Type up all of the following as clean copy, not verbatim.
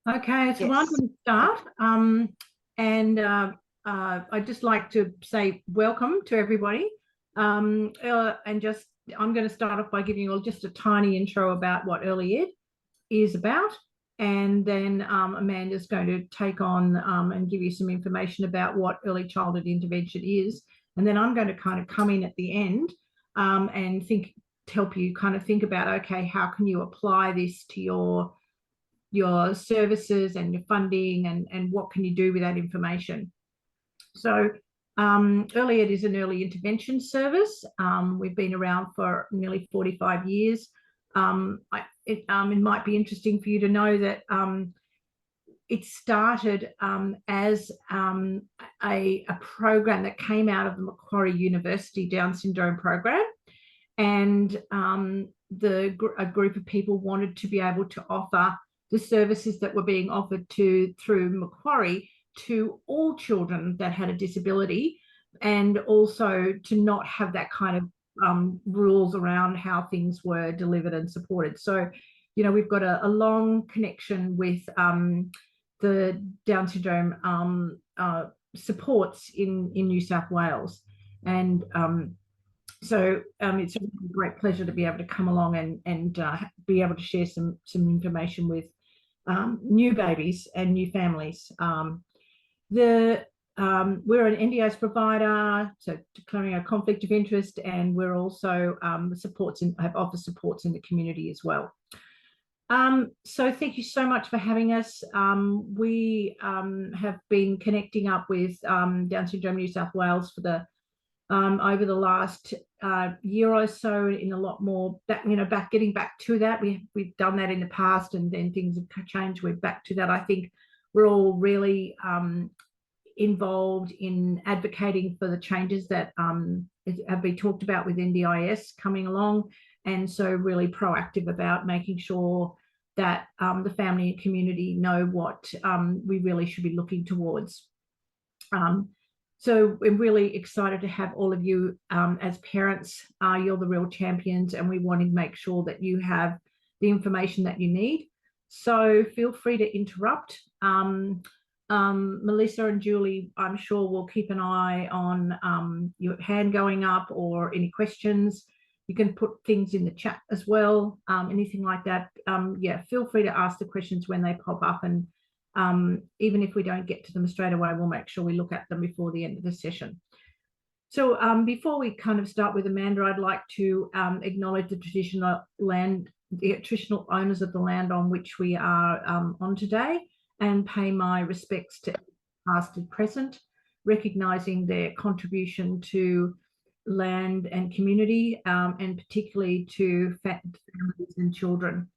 Okay, so I'm Yes. going to start. And I'd just like to say welcome to everybody. And just I'm going to start off by giving you all just a tiny intro about what early ed is about. And then Amanda's going to take on and give you some information about what early childhood intervention is. And then I'm going to kind of come in at the end and help you kind of think about, okay, how can you apply this to your services and your funding, and what can you do with that information. So early ed is an early intervention service. We've been around for nearly 45 years. It might be interesting for you to know that it started as a program that came out of the Macquarie University Down syndrome program, and a group of people wanted to be able to offer the services that were being offered through Macquarie to all children that had a disability, and also to not have that kind of rules around how things were delivered and supported. So, we've got a long connection with the Down syndrome supports in New South Wales. And so it's a great pleasure to be able to come along and be able to share some information with new babies and new families. We're an NDIS provider, so declaring a conflict of interest, and we're also have office supports in the community as well. So thank you so much for having us. We have been connecting up with Down Syndrome New South Wales for over the last year or so, in a lot more getting back to that. We've done that in the past, and then things have changed. We're back to that. I think we're all really involved in advocating for the changes that have been talked about with NDIS coming along, and so really proactive about making sure that the family and community know what we really should be looking towards. So we're really excited to have all of you as parents. You're the real champions, and we want to make sure that you have the information that you need. So feel free to interrupt. Melissa and Julie, I'm sure, will keep an eye on your hand going up or any questions. You can put things in the chat as well, anything like that. Yeah, feel free to ask the questions when they pop up, and even if we don't get to them straight away, we'll make sure we look at them before the end of the session. So before we kind of start with Amanda, I'd like to acknowledge the traditional owners of the land on which we are on today, and pay my respects to past and present, recognising their contribution to land and community, and particularly to families and children.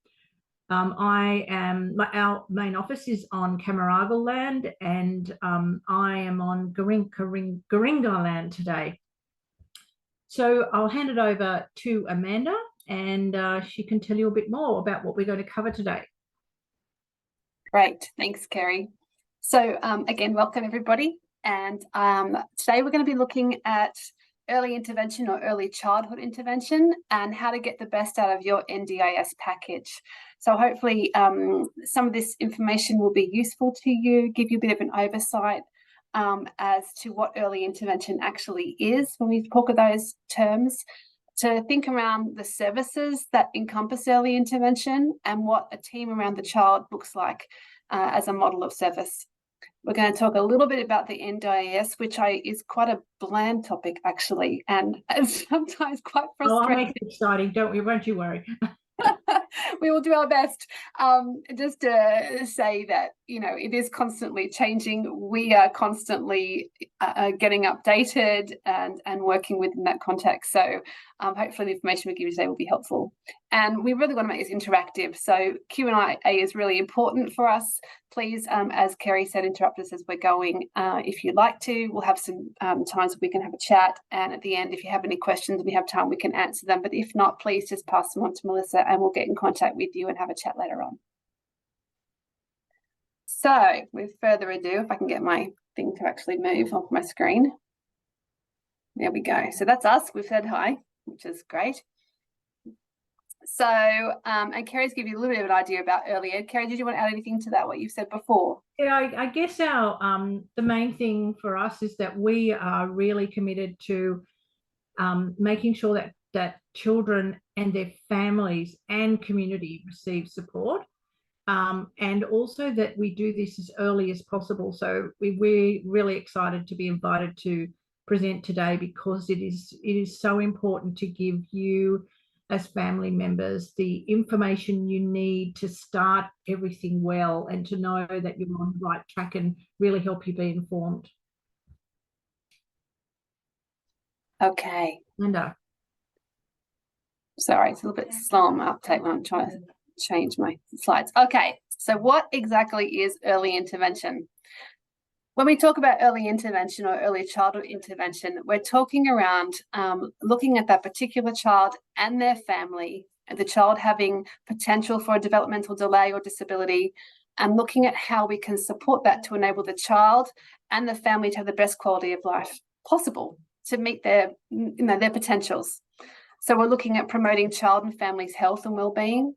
Our main office is on Camaragal land, and I am on Garinga land today. So I'll hand it over to Amanda, and she can tell you a bit more about what we're going to cover today. Great, thanks, Kerry. So again, welcome everybody. And today we're going to be looking at early intervention or early childhood intervention, and how to get the best out of your NDIS package. So hopefully some of this information will be useful to you, give you a bit of an oversight as to what early intervention actually is when we talk of those terms, to think around the services that encompass early intervention and what a team around the child looks like as a model of service. We're going to talk a little bit about the NDIS, which is quite a bland topic actually, and sometimes quite frustrating. Oh, I'll make it exciting, won't you worry. We will do our best. Just to say that, it is constantly changing. We are constantly getting updated and working within that context. So hopefully the information we give you today will be helpful. And we really want to make this interactive. So Q&A is really important for us. Please, as Kerry said, interrupt us as we're going. If you'd like to, we'll have some times we can have a chat. And at the end, if you have any questions and we have time, we can answer them. But if not, please just pass them on to Melissa and we'll get in contact with you and have a chat later on. So with further ado, if I can get my thing to actually move off my screen. There we go. So that's us. We've said hi, which is great. So, and Kerry's given you a little bit of an idea about early ed. Kerry, did you want to add anything to that, what you've said before? Yeah, I guess our the main thing for us is that we are really committed to making sure that children and their families and community receive support, and also that we do this as early as possible. So we're really excited to be invited to present today, because it is so important to give you as family members the information you need to start everything well, and to know that you're on the right track, and really help you be informed. Okay. Linda. Sorry, it's a little bit slow on my uptake when I'm trying to change my slides. Okay, so what exactly is early intervention? When we talk about early intervention or early childhood intervention, we're talking around looking at that particular child and their family, and the child having potential for a developmental delay or disability, and looking at how we can support that to enable the child and the family to have the best quality of life possible to meet their potentials. So we're looking at promoting child and family's health and well-being,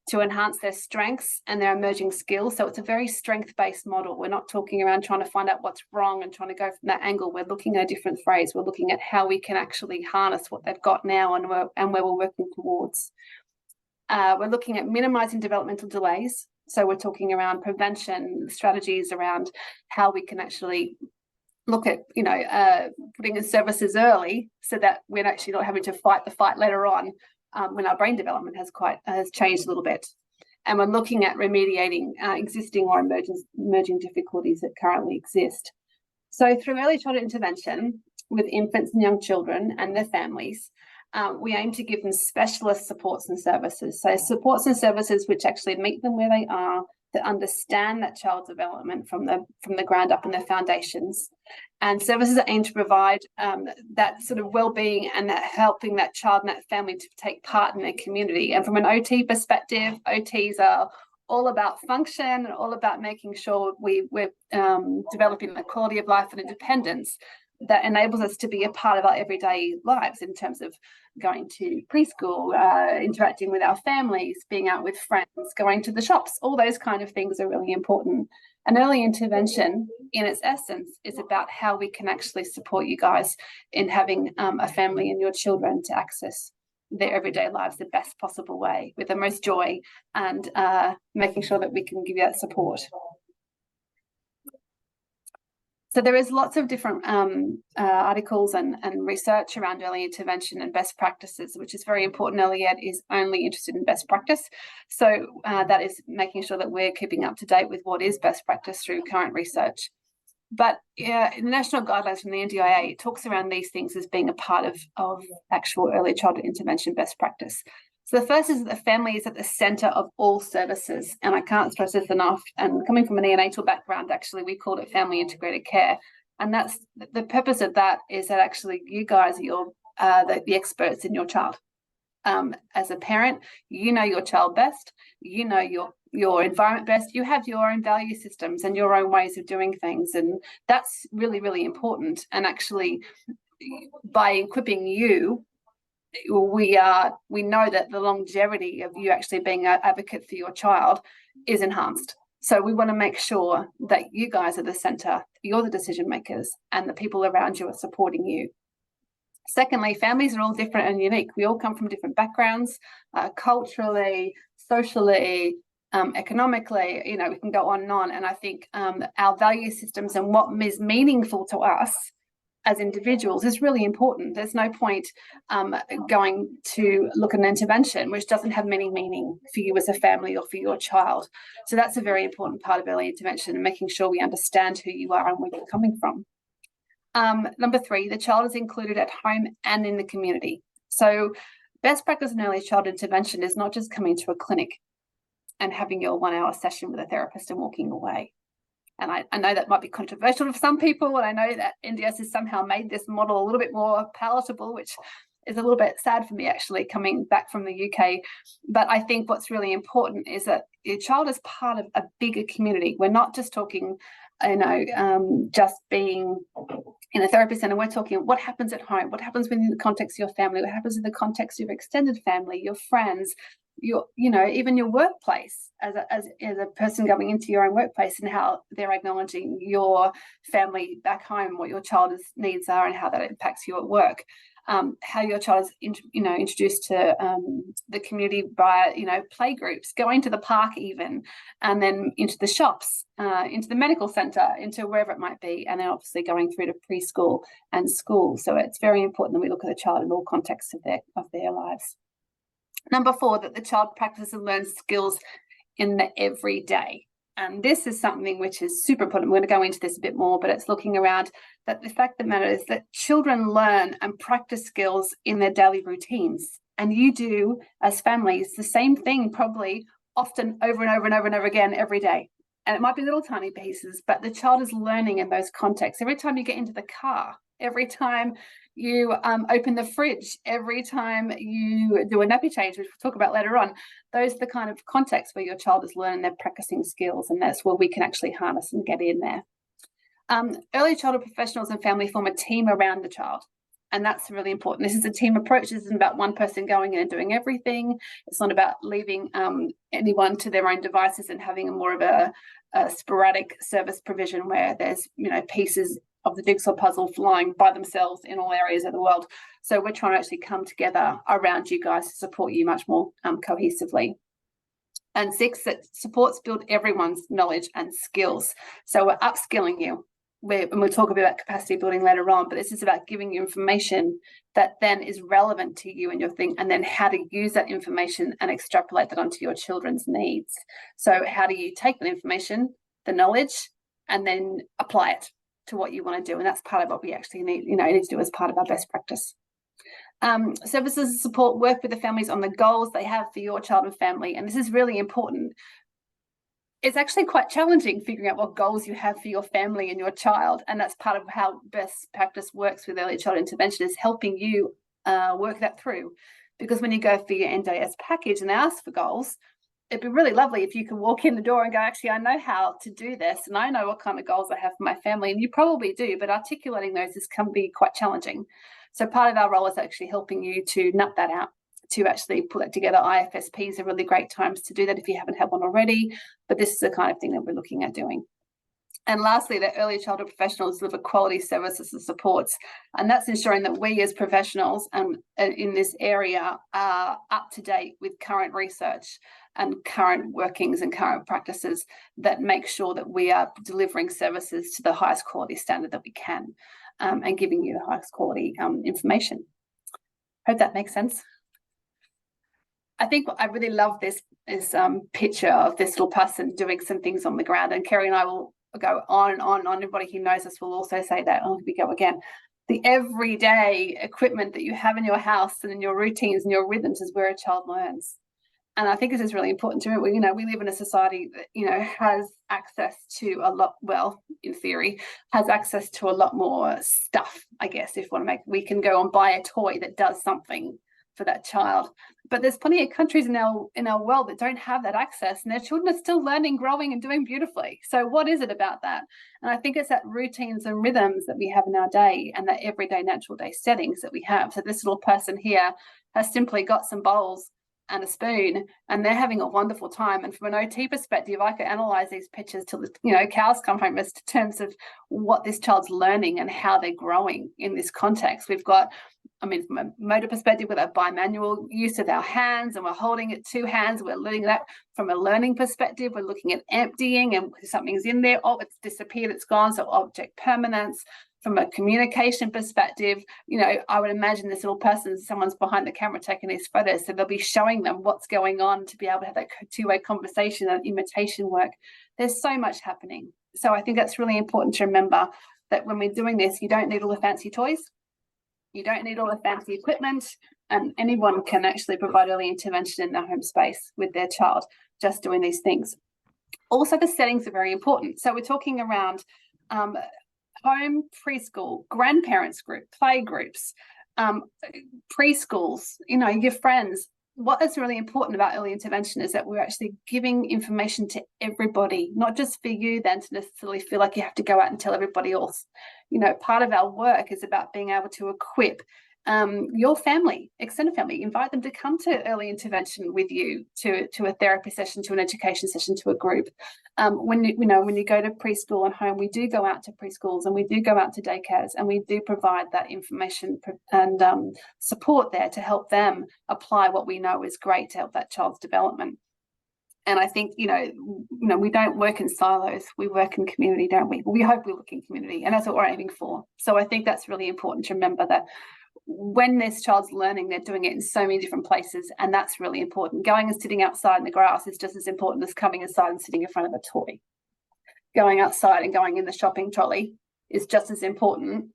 to enhance their strengths and their emerging skills. So it's a very strength-based model. We're not talking around trying to find out what's wrong and trying to go from that angle. We're looking at a different phrase. We're looking at how we can actually harness what they've got now and where we're working towards. We're looking at minimizing developmental delays. So we're talking around prevention strategies, around how we can actually look at, putting in services early, so that we're actually not having to fight the fight later on, when our brain development has changed a little bit. And we're looking at remediating existing or emerging difficulties that currently exist. So through early childhood intervention with infants and young children and their families, we aim to give them specialist supports and services. So supports and services which actually meet them where they are, that understand that child's development from the ground up in their foundations, and services that aim to provide that sort of well-being and that helping that child and that family to take part in their community. And from an OT perspective, OTs are all about function and all about making sure we're developing the quality of life and independence that enables us to be a part of our everyday lives, in terms of going to preschool, interacting with our families, being out with friends, going to the shops. All those kind of things are really important. And early intervention, in its essence, is about how we can actually support you guys in having a family and your children to access their everyday lives the best possible way, with the most joy, and making sure that we can give you that support. So there is lots of different articles and research around early intervention and best practices, which is very important. Early Ed is only interested in best practice. So that is making sure that we're keeping up to date with what is best practice through current research. But in the national guidelines from the NDIS, it talks around these things as being a part of actual early childhood intervention best practice. So the first is that the family is at the centre of all services, and I can't stress this enough. And coming from a neonatal background, actually, we called it family integrated care, and that's the purpose of that, is that actually you guys are the experts in your child. As a parent, you know your child best, you know your environment best, you have your own value systems and your own ways of doing things, and that's really, really important. And actually, by equipping you, we know that the longevity of you actually being an advocate for your child is enhanced. So we want to make sure that you guys are the centre, you're the decision makers, and the people around you are supporting you. Secondly, families are all different and unique. We all come from different backgrounds, culturally, socially, economically, we can go on and on. And I think our value systems and what is meaningful to us as individuals is really important. There's no point going to look at an intervention which doesn't have any meaning for you as a family or for your child. So that's a very important part of early intervention, and making sure we understand who you are and where you're coming from. Number 3, the child is included at home and in the community. So best practice in early child intervention is not just coming to a clinic and having your 1-hour session with a therapist and walking away. And I know that might be controversial to some people, and I know that NDIS has somehow made this model a little bit more palatable, which is a little bit sad for me, actually, coming back from the UK. But I think what's really important is that your child is part of a bigger community. We're not just talking just being in a therapy center, we're talking what happens at home, what happens within the context of your family, what happens in the context of your extended family, your friends, even your workplace as a person going into your own workplace, and how they're acknowledging your family back home, what your child's needs are, and how that impacts you at work. How your child is, introduced to the community by, play groups, going to the park even, and then into the shops, into the medical centre, into wherever it might be, and then obviously going through to preschool and school. So it's very important that we look at the child in all contexts of their lives. Number 4, that the child practices and learns skills in the everyday. And this is something which is super important. We're going to go into this a bit more, but it's looking around that the fact of the matter is that children learn and practice skills in their daily routines. And you do, as families, the same thing probably often over and over and over and over again every day. And it might be little tiny pieces, but the child is learning in those contexts. Every time you get into the car, every time you open the fridge, every time you do a nappy change, which we'll talk about later on, those are the kind of contexts where your child is learning, they're practicing skills, and that's where we can actually harness and get in there. Early childhood professionals and family form a team around the child, and that's really important. This is a team approach. This isn't about one person going in and doing everything. It's not about leaving anyone to their own devices and having a more of a sporadic service provision where there's pieces of the jigsaw puzzle flying by themselves in all areas of the world. So we're trying to actually come together around you guys to support you much more cohesively. And 6, that supports build everyone's knowledge and skills. So we're upskilling you. And we'll talk a bit about capacity building later on, but this is about giving you information that then is relevant to you and your thing, and then how to use that information and extrapolate that onto your children's needs. So how do you take that information, the knowledge, and then apply it to what you want to do? And that's part of what we actually need to do as part of our best practice. Services and support work with the families on the goals they have for your child and family. And this is really important. It's actually quite challenging figuring out what goals you have for your family and your child. And that's part of how best practice works with early child intervention, is helping you work that through. Because when you go for your NDIS package and ask for goals, it'd be really lovely if you can walk in the door and go, actually, I know how to do this, and I know what kind of goals I have for my family. And you probably do, but articulating those can be quite challenging. So part of our role is actually helping you to nut that out, to actually put that together. IFSPs are really great times to do that if you haven't had one already, but this is the kind of thing that we're looking at doing. And lastly, that early childhood professionals deliver quality services and supports. And that's ensuring that we as professionals in this area are up to date with current research and current workings and current practices that make sure that we are delivering services to the highest quality standard that we can, and giving you the highest quality information. Hope that makes sense. I think I really love this picture of this little person doing some things on the ground, and Kerry and I will go on and on. Everybody who knows us will also say that. Oh, here we go again. The everyday equipment that you have in your house and in your routines and your rhythms is where a child learns. And I think this is really important to remember. We live in a society that, has access to a lot, well, in theory, has access to a lot more stuff, I guess, if we can go and buy a toy that does something for that child. But there's plenty of countries in our world that don't have that access, and their children are still learning, growing, and doing beautifully. So what is it about that? And I think it's that routines and rhythms that we have in our day, and that everyday natural day settings that we have. So this little person here has simply got some bowls and a spoon, and they're having a wonderful time. And from an OT perspective, I could analyze these pictures till the cows come home, as to terms of what this child's learning and how they're growing in this context. We've got, from a motor perspective, with a bimanual use of our hands, and we're holding it 2 hands. We're learning that. From a learning perspective, we're looking at emptying, and something's in there. Oh, it's disappeared, it's gone. So object permanence. From a communication perspective, I would imagine this little person, someone's behind the camera taking these photos, so they'll be showing them what's going on to be able to have that two-way conversation and imitation work. There's so much happening. So I think that's really important to remember, that when we're doing this, you don't need all the fancy toys. You don't need all the fancy equipment, and anyone can actually provide early intervention in their home space with their child, just doing these things. Also, the settings are very important. So we're talking around home, preschool, grandparents group, play groups, preschools, your friends, what is really important about early intervention is that we're actually giving information to everybody, not just for you then to necessarily feel like you have to go out and tell everybody else. You know, part of our work is about being able to equip your family, extended family, invite them to come to early intervention with you, to a therapy session, to an education session, to a group. When you go to preschool and home, we do go out to preschools and we do go out to daycares, and we do provide that information and support there to help them apply what we know is great to help that child's development. And I think, you know, we don't work in silos, we work in community, don't we? We hope we work in community, and that's what we're aiming for. So I think that's really important to remember, that when this child's learning, they're doing it in so many different places, and that's really important. Going and sitting outside in the grass is just as important as coming inside and sitting in front of a toy. Going outside and going in the shopping trolley is just as important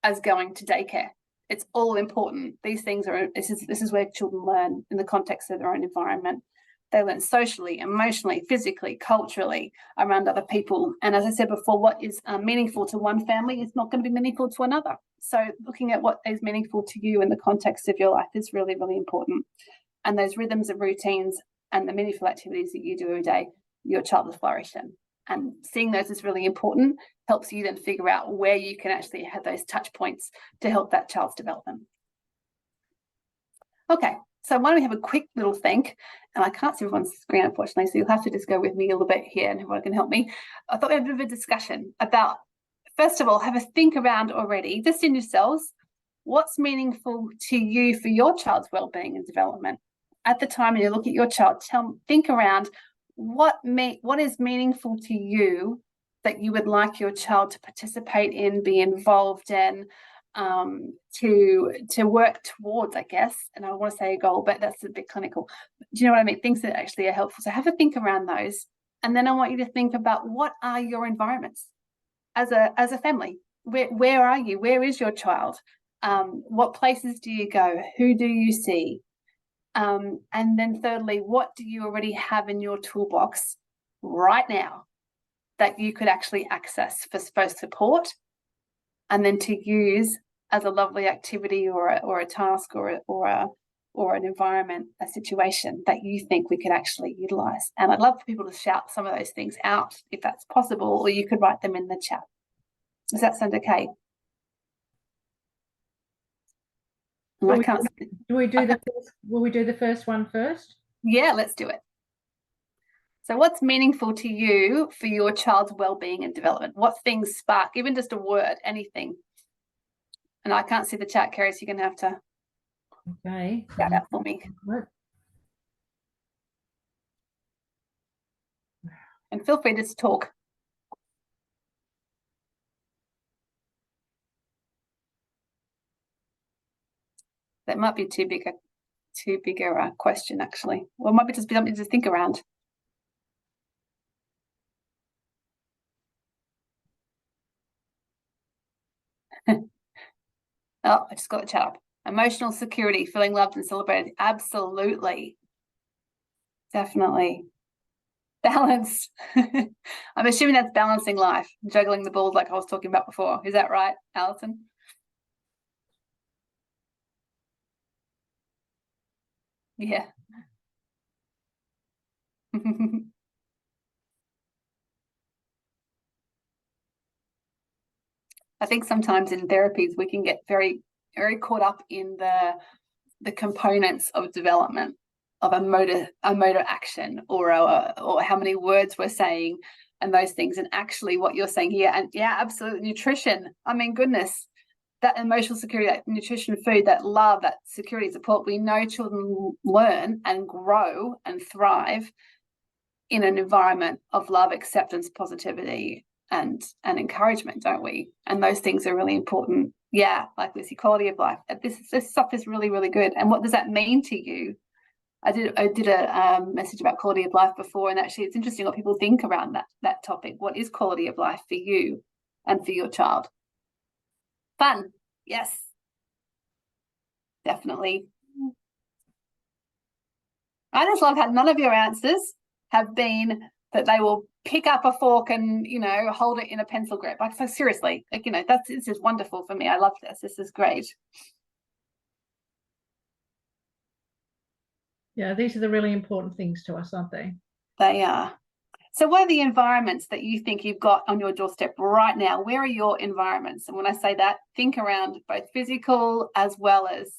as going to daycare. It's all important. These things are, this is where children learn in the context of their own environment. They learn socially, emotionally, physically, culturally, around other people. And as I said before, what is meaningful to one family is not going to be meaningful to another. So looking at what is meaningful to you in the context of your life is really, really important. And those rhythms and routines and the meaningful activities that you do every day, your child will flourish in. And seeing those is really important, helps you then figure out where you can actually have those touch points to help that child's development. Okay. So why don't we have a quick little think? And I can't see everyone's screen, unfortunately, so you'll have to just go with me a little bit here and everyone can help me. I thought we had a bit of a discussion about, first of all, have a think around already, just in yourselves, what's meaningful to you for your child's wellbeing and development. At the time when you look at your child, think around what is meaningful to you that you would like your child to participate in, be involved in, to work towards, I guess. And I want to say a goal, but that's a bit clinical. Do you know what I mean? Things that actually are helpful. So have a think around those. And then I want you to think about, what are your environments as a family? Where are you? Where is your child? What places do you go? Who do you see? And then thirdly, what do you already have in your toolbox right now that you could actually access for support, and then to use as a lovely activity or a task or an environment, a situation that you think we could actually utilize. And I'd love for people to shout some of those things out if that's possible, or you could write them in the chat. Does that sound okay? Will we do the first one first? Yeah, let's do it. So what's meaningful to you for your child's well-being and development? What things spark, even just a word, anything? And I can't see the chat, Kerry, so you're going to have to shout out for me. And feel free to just talk. That might be too big a question, actually. Or it might be just something to think around. Oh, I just got the chat up. Emotional security, feeling loved and celebrated. Absolutely. Definitely. Balance. I'm assuming that's balancing life, juggling the balls like I was talking about before. Is that right, Alison? Yeah. I think sometimes in therapies we can get very, very caught up in the components of development of a motor action or how many words we're saying and those things. And actually what you're saying here, and yeah, absolutely, nutrition. I mean, goodness, that emotional security, that nutrition, food, that love, that security, support. We know children learn and grow and thrive in an environment of love, acceptance, positivity, and encouragement, don't we? And those things are really important. Yeah, like Lucy, quality of life. This stuff is really, really good. And what does that mean to you? I did a message about quality of life before, and actually it's interesting what people think around that topic. What is quality of life for you and for your child? Fun, yes, definitely. I just love how none of your answers have been that they will pick up a fork and, you know, hold it in a pencil grip. Like, so seriously, like, you know, this is wonderful for me. I love this. This is great. Yeah, these are the really important things to us, aren't they? They are. So what are the environments that you think you've got on your doorstep right now? Where are your environments? And when I say that, think around both physical as well as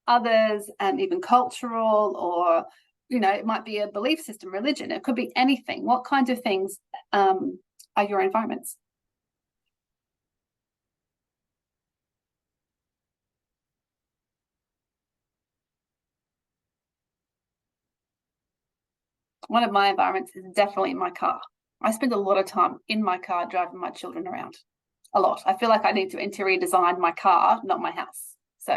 others, and even cultural, or, you know, it might be a belief system, religion, it could be anything. What kinds of things are your environments? One of my environments is definitely my car. I spend a lot of time in my car driving my children around. A lot. I feel like I need to interior design my car, not my house. So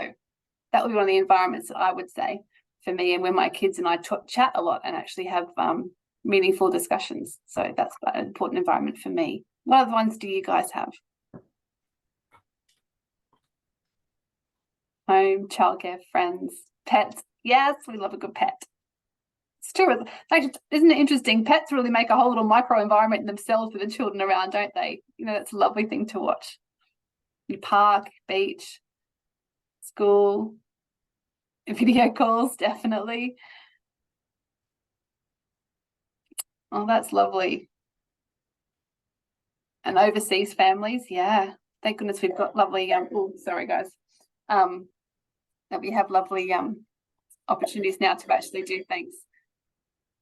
that would be one of the environments that I would say for me, and when my kids and I chat a lot and actually have meaningful discussions. So that's an important environment for me. What other ones do you guys have? Home, childcare, friends, pets. Yes, we love a good pet. It's true. Isn't it interesting? Pets really make a whole little micro environment in themselves for the children around, don't they? You know, that's a lovely thing to watch. Your park, beach, school, video calls, definitely. Oh, that's lovely. And overseas families, yeah. Thank goodness we've got lovely. Oh, sorry, guys. That we have lovely opportunities now to actually do things.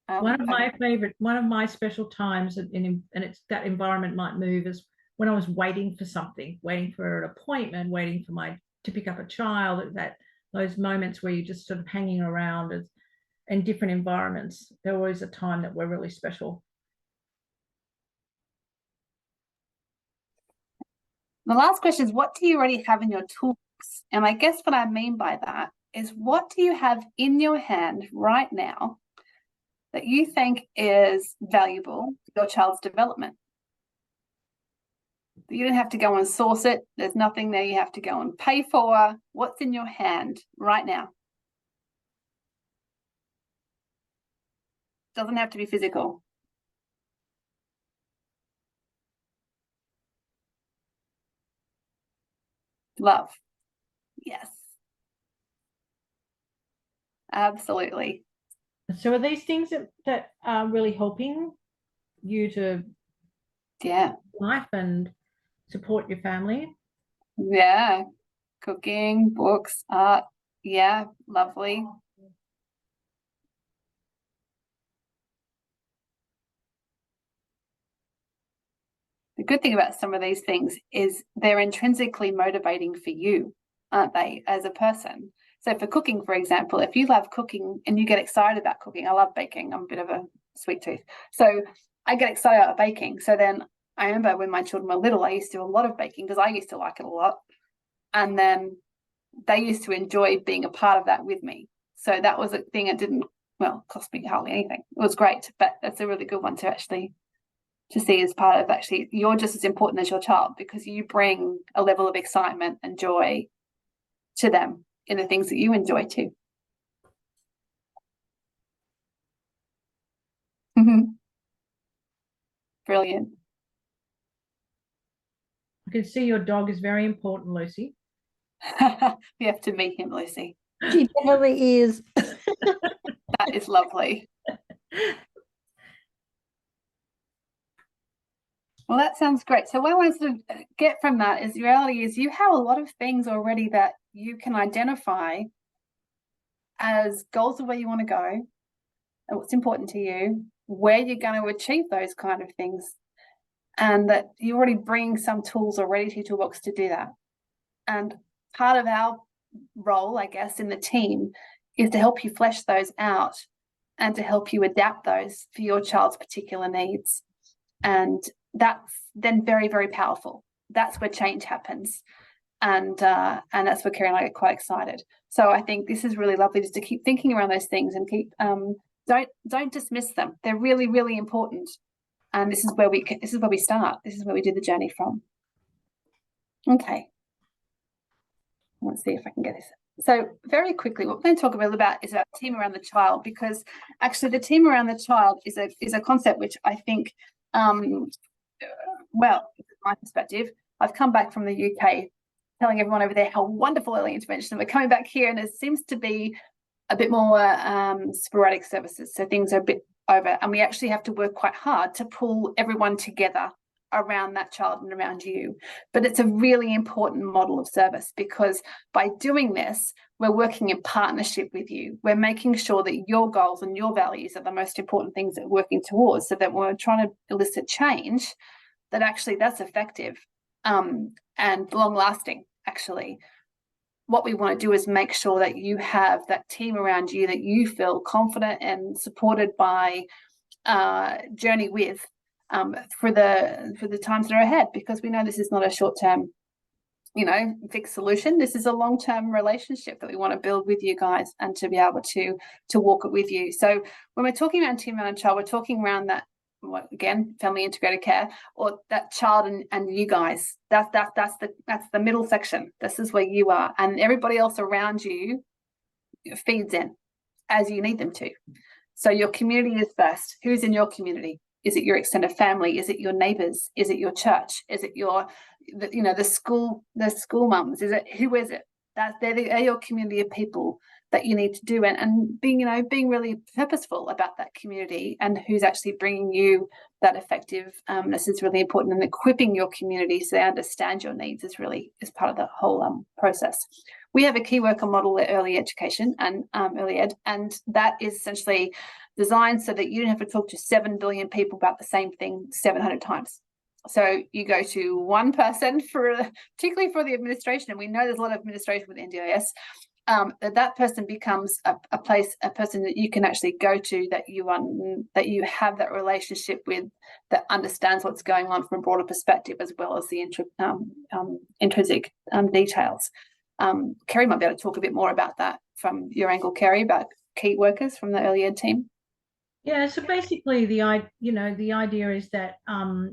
One of my special times, and it's that environment might move, is when I was waiting for something, waiting for an appointment, waiting for to pick up a child. Those moments where you're just sort of hanging around in different environments, they're always a time that we're really special. The last question is, what do you already have in your toolbox? And I guess what I mean by that is, what do you have in your hand right now that you think is valuable for your child's development? You don't have to go and source it. There's nothing there you have to go and pay for. What's in your hand right now? Doesn't have to be physical. Love. Yes. Absolutely. So are these things that are really helping you to life and support your family? Yeah. Cooking, books, art. Yeah, lovely. The good thing about some of these things is they're intrinsically motivating for you, aren't they, as a person? So for cooking, for example, if you love cooking and you get excited about cooking, I love baking. I'm a bit of a sweet tooth. So I get excited about baking. So then I remember when my children were little, I used to do a lot of baking because I used to like it a lot. And then they used to enjoy being a part of that with me. So that was a thing that didn't, cost me hardly anything. It was great, but that's a really good one to actually to see as part of, actually, you're just as important as your child because you bring a level of excitement and joy to them in the things that you enjoy too. Brilliant. I can see your dog is very important, Lucy. We have to meet him, Lucy. She definitely is. That is lovely. Well, that sounds great. So what I wanted to get from that is, the reality is you have a lot of things already that you can identify as goals of where you want to go and what's important to you, where you're going to achieve those kind of things, and that you already bring some tools already to your toolbox to do that. And part of our role, I guess, in the team is to help you flesh those out and to help you adapt those for your child's particular needs. And that's then very, very powerful. That's where change happens. And that's where Kerry and I get quite excited. So I think this is really lovely, just to keep thinking around those things and keep don't dismiss them. They're really, really important. And this is where we start. This is where we do the journey from. Okay. Let's see if I can get this. So very quickly, what we're going to talk about is about team around the child, because actually the team around the child is a concept which I think, well, my perspective, I've come back from the UK telling everyone over there how wonderful early intervention. We're coming back here and it seems to be a bit more sporadic services. So things are a bit over, and we actually have to work quite hard to pull everyone together around that child and around you. But it's a really important model of service, because by doing this, we're working in partnership with you. We're making sure that your goals and your values are the most important things that we're working towards, so that when we're trying to elicit change, that actually that's effective and long lasting. Actually, what we want to do is make sure that you have that team around you that you feel confident and supported by, journey with, for the times that are ahead, because we know this is not a short-term, fixed solution. This is a long-term relationship that we want to build with you guys, and to be able to walk it with you. So when we're talking around team around child, we're talking around that, again, family integrated care, or that child and you guys. That's the middle section. This is where you are, and everybody else around you feeds in as you need them to. So your community is first. Who's in your community? Is it your extended family? Is it your neighbours? Is it your church? Is it the school mums? Who is it? They're your community of people that you need to do, and being really purposeful about that community and who's actually bringing you that effectiveness is really important, and equipping your community so they understand your needs is part of the whole process. We have a key worker model at early education and early ed, and that is essentially designed so that you don't have to talk to 7 billion people about the same thing 700 times. So you go to one person, particularly for the administration, and we know there's a lot of administration with NDIS, that person becomes a person that you can actually go to, that you have that relationship with, that understands what's going on from a broader perspective, as well as the intrinsic details. Kerry might be able to talk a bit more about that from your angle, Kerry, about key workers from the early ed team. Yeah, so basically the idea is that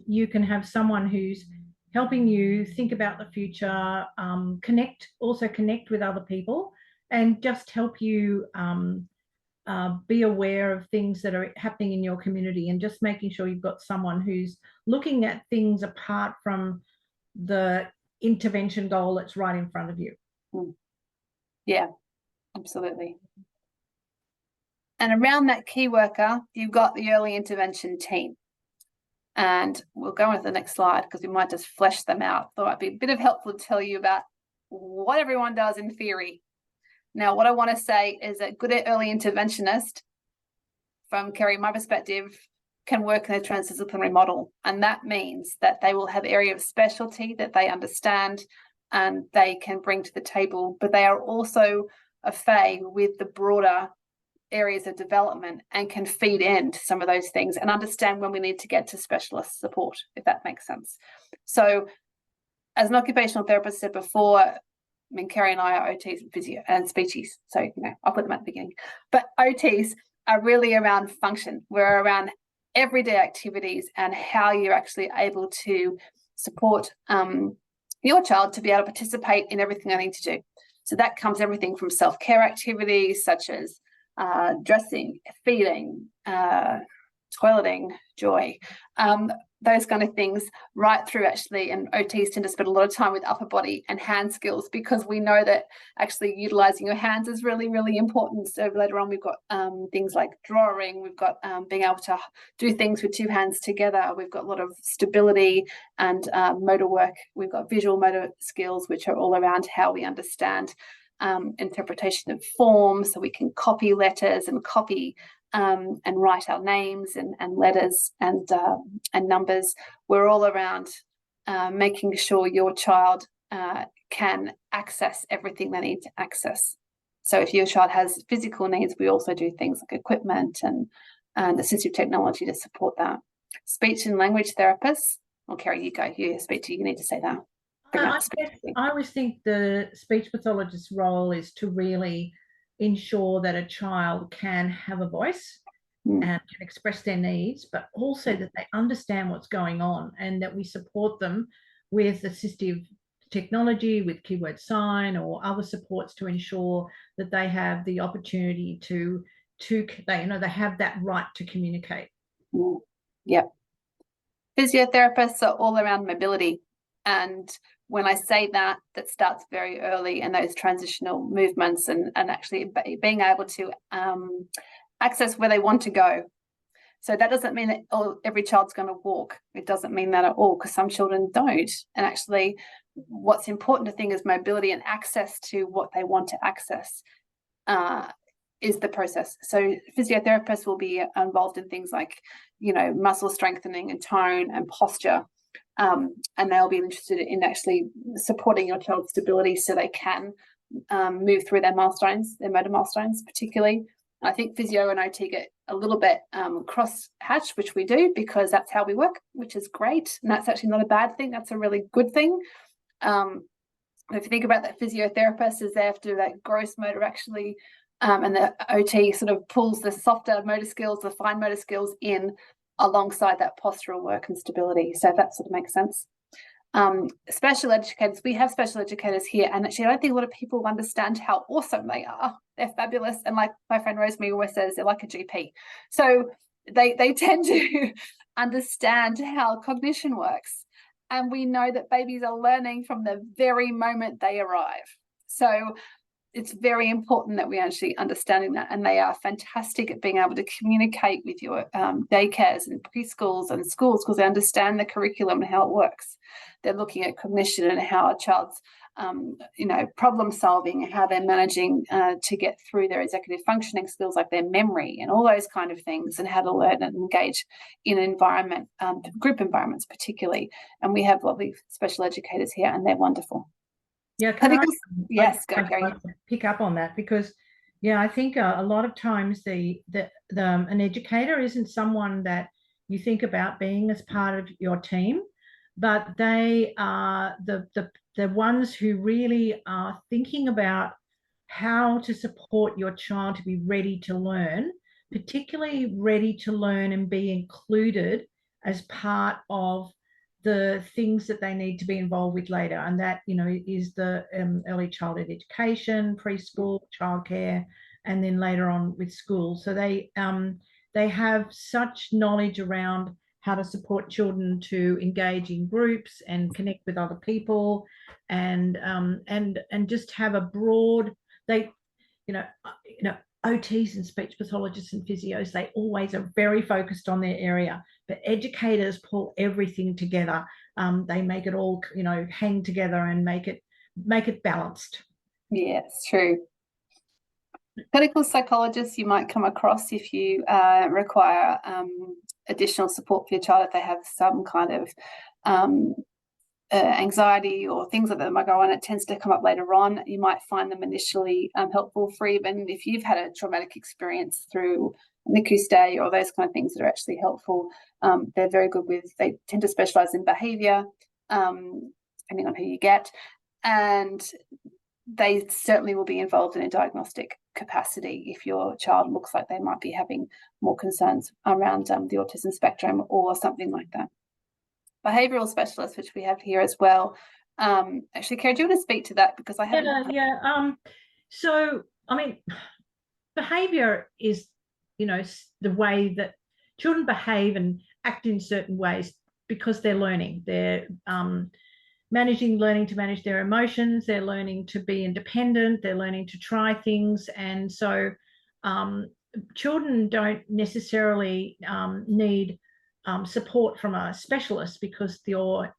you can have someone who's helping you think about the future, connect with other people, and just help you be aware of things that are happening in your community, and just making sure you've got someone who's looking at things apart from the intervention goal that's right in front of you. Yeah, absolutely. And around that key worker, you've got the early intervention team. And we'll go on to the next slide, because we might just flesh them out. Thought it'd be a bit of helpful to tell you about what everyone does in theory. Now, what I want to say is that good early interventionist, from Kerry, my perspective, can work in a transdisciplinary model. And that means that they will have area of specialty that they understand and they can bring to the table, but they are also a fay with the broader areas of development, and can feed into some of those things and understand when we need to get to specialist support, if that makes sense. So as an occupational therapist said before, Kerry and I are OTs and physio and speeches, so I'll put them at the beginning. But OTs are really around function. We're around everyday activities and how you're actually able to support your child to be able to participate in everything they need to do. So that comes everything from self-care activities such as dressing, feeding, toileting, joy, those kind of things, right through actually, and OTs tend to spend a lot of time with upper body and hand skills, because we know that actually utilizing your hands is really, really important. So later on, we've got things like drawing, we've got being able to do things with two hands together, we've got a lot of stability and motor work, we've got visual motor skills, which are all around how we understand interpretation of forms, so we can copy letters and copy and write our names and letters and numbers. We're all around making sure your child can access everything they need to access. So if your child has physical needs, we also do things like equipment and assistive technology to support that. Speech and language therapists. Well, Kerry, you go. You speak to you need to say that. I always think the speech pathologist's role is to really ensure that a child can have a voice and can express their needs, but also that they understand what's going on, and that we support them with assistive technology, with keyword sign or other supports, to ensure that they have the opportunity to they have that right to communicate. Yep. Physiotherapists are all around mobility, and when I say that, that starts very early, and those transitional movements and actually being able to access where they want to go. So that doesn't mean that every child's going to walk. It doesn't mean that at all, because some children don't. And actually, what's important to think is mobility and access to what they want to access is the process. So physiotherapists will be involved in things like, muscle strengthening and tone and posture. And they'll be interested in actually supporting your child's stability so they can move through their milestones, their motor milestones particularly. I think physio and OT get a little bit cross-hatched, which we do, because that's how we work, which is great. And that's actually not a bad thing. That's a really good thing. If you think about that, physiotherapist is there to do that gross motor actually, and the OT sort of pulls the softer motor skills, the fine motor skills in alongside that postural work and stability. So that sort of makes sense. Special educators, we have special educators here, and actually I don't think a lot of people understand how awesome they are. They're fabulous, and like my friend Rosemary always says, they're like a GP. So they tend to understand how cognition works, and we know that babies are learning from the very moment they arrive. So it's very important that we actually understanding that, and they are fantastic at being able to communicate with your daycares and preschools and schools, because they understand the curriculum and how it works. They're looking at cognition and how a child's problem solving, how they're managing to get through their executive functioning skills, like their memory and all those kind of things, and how to learn and engage in environment, group environments particularly. And we have lovely special educators here, and they're wonderful. Yeah, yes, go. Pick up on that, because I think a lot of times an educator isn't someone that you think about being as part of your team, but they are the ones who really are thinking about how to support your child to be ready to learn, particularly ready to learn and be included as part of the things that they need to be involved with later. And that, is the early childhood education, preschool, childcare, and then later on with school. So they have such knowledge around how to support children to engage in groups and connect with other people, and just have a broad, OTs and speech pathologists and physios, they always are very focused on their area, but educators pull everything together. They make it all, hang together and make it balanced. Yeah, it's true. Clinical psychologists you might come across if you require additional support for your child, if they have some kind of anxiety or things like that might go on. It tends to come up later on. You might find them initially helpful for even if you've had a traumatic experience through NICU stay or those kind of things that are actually helpful. They're very good they tend to specialise in behaviour, depending on who you get, and they certainly will be involved in a diagnostic capacity if your child looks like they might be having more concerns around the autism spectrum or something like that. Behavioural specialists, which we have here as well. Actually, Kerry, do you want to speak to that? Because I haven't. So, I mean, behaviour is, the way that children behave and act in certain ways because they're learning. They're learning to manage their emotions. They're learning to be independent. They're learning to try things. And so children don't necessarily need support from a specialist, because your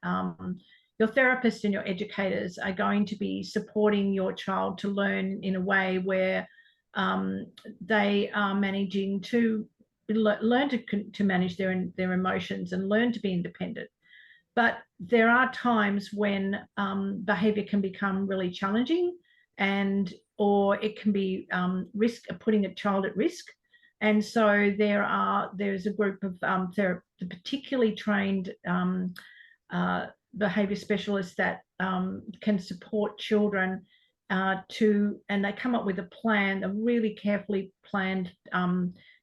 therapist and your educators are going to be supporting your child to learn in a way where they are managing to learn to manage their emotions and learn to be independent. But there are times when behaviour can become really challenging, or it can be putting a child at risk. And so there's a group of particularly trained behaviour specialists that can support children and they come up with a plan, a really carefully planned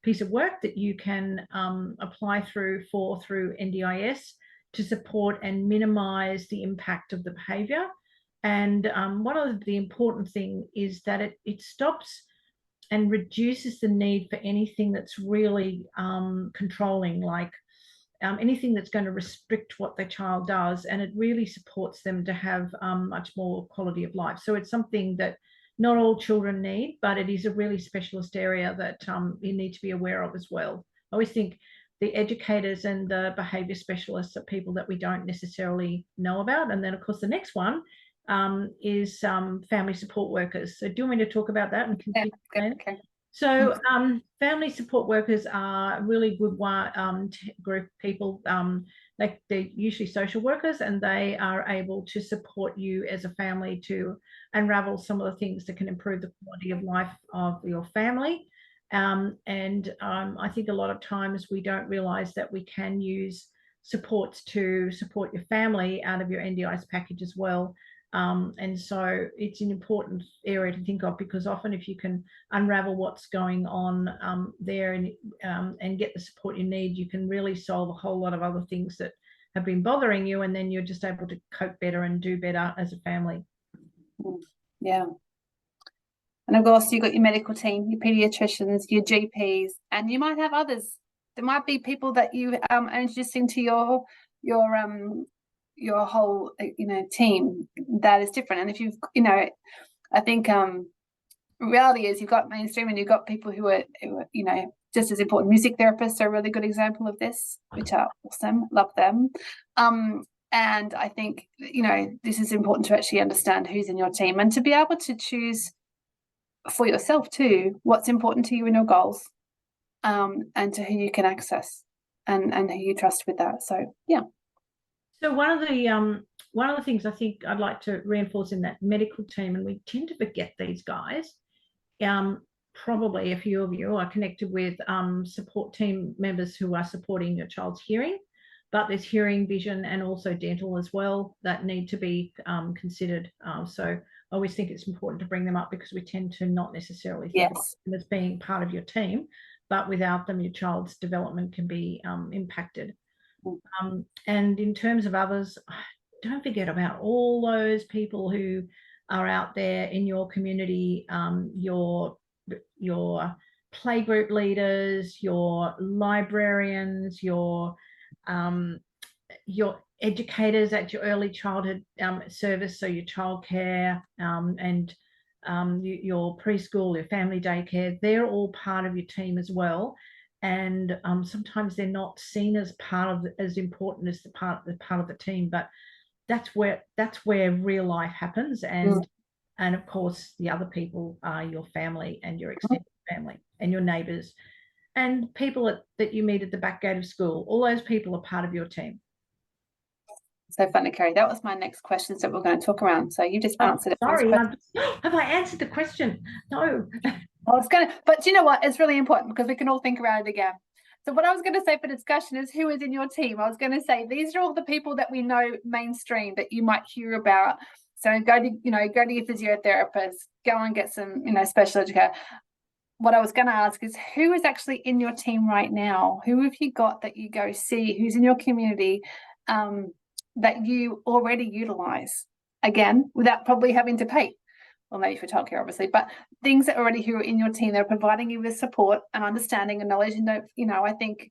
piece of work that you can apply through NDIS to support and minimise the impact of the behaviour. And one of the important thing is that it stops and reduces the need for anything that's really controlling, like anything that's going to restrict what the child does, and it really supports them to have much more quality of life. So it's something that not all children need, but it is a really specialist area that you need to be aware of as well. I always think the educators and the behaviour specialists are people that we don't necessarily know about. And then, of course, the next one is family support workers. So do you want me to talk about that? And yeah, okay. So family support workers are a really good group of people. They're usually social workers, and they are able to support you as a family to unravel some of the things that can improve the quality of life of your family. I think a lot of times we don't realise that we can use supports to support your family out of your NDIS package as well. And so it's an important area to think of, because often if you can unravel what's going on there and get the support you need, you can really solve a whole lot of other things that have been bothering you, and then you're just able to cope better and do better as a family. Yeah. And of course, you've got your medical team, your paediatricians, your GPs, and you might have others. There might be people that you are introducing to your whole team that is different. And if you've I think reality is you've got mainstream and you've got people who are just as important. Music therapists are a really good example of this, which are awesome, love them. And I think this is important to actually understand who's in your team and to be able to choose for yourself too what's important to you in your goals, and to who you can access and who you trust with that. So yeah. So one of the things I think I'd like to reinforce in that medical team, and we tend to forget these guys, probably a few of you are connected with support team members who are supporting your child's hearing, but there's hearing, vision, and also dental as well that need to be considered. So I always think it's important to bring them up, because we tend to not necessarily think of them as being part of your team, but without them, your child's development can be impacted. And in terms of others, don't forget about all those people who are out there in your community, your playgroup leaders, your librarians, your educators at your early childhood service, so your childcare and your preschool, your family daycare, they're all part of your team as well. And sometimes they're not seen as as important as the part of the team, but that's where real life happens. And of course the other people are your family and your extended family and your neighbours and people that you meet at the back gate of school. All those people are part of your team. So funny, Kerry. That was my next questions that we're going to talk around. So you just answered it. Sorry, have I answered the question? No. I was going to, but you know what? It's really important because we can all think about it again. So what I was going to say for discussion is who is in your team. I was going to say these are all the people that we know mainstream that you might hear about. So go to your physiotherapist, go and get some special education. What I was going to ask is who is actually in your team right now? Who have you got that you go see? Who's in your community that you already utilize? Again, without probably having to pay. Well, maybe for childcare, obviously, but things that already who are in your team that are providing you with support and understanding and knowledge. And I think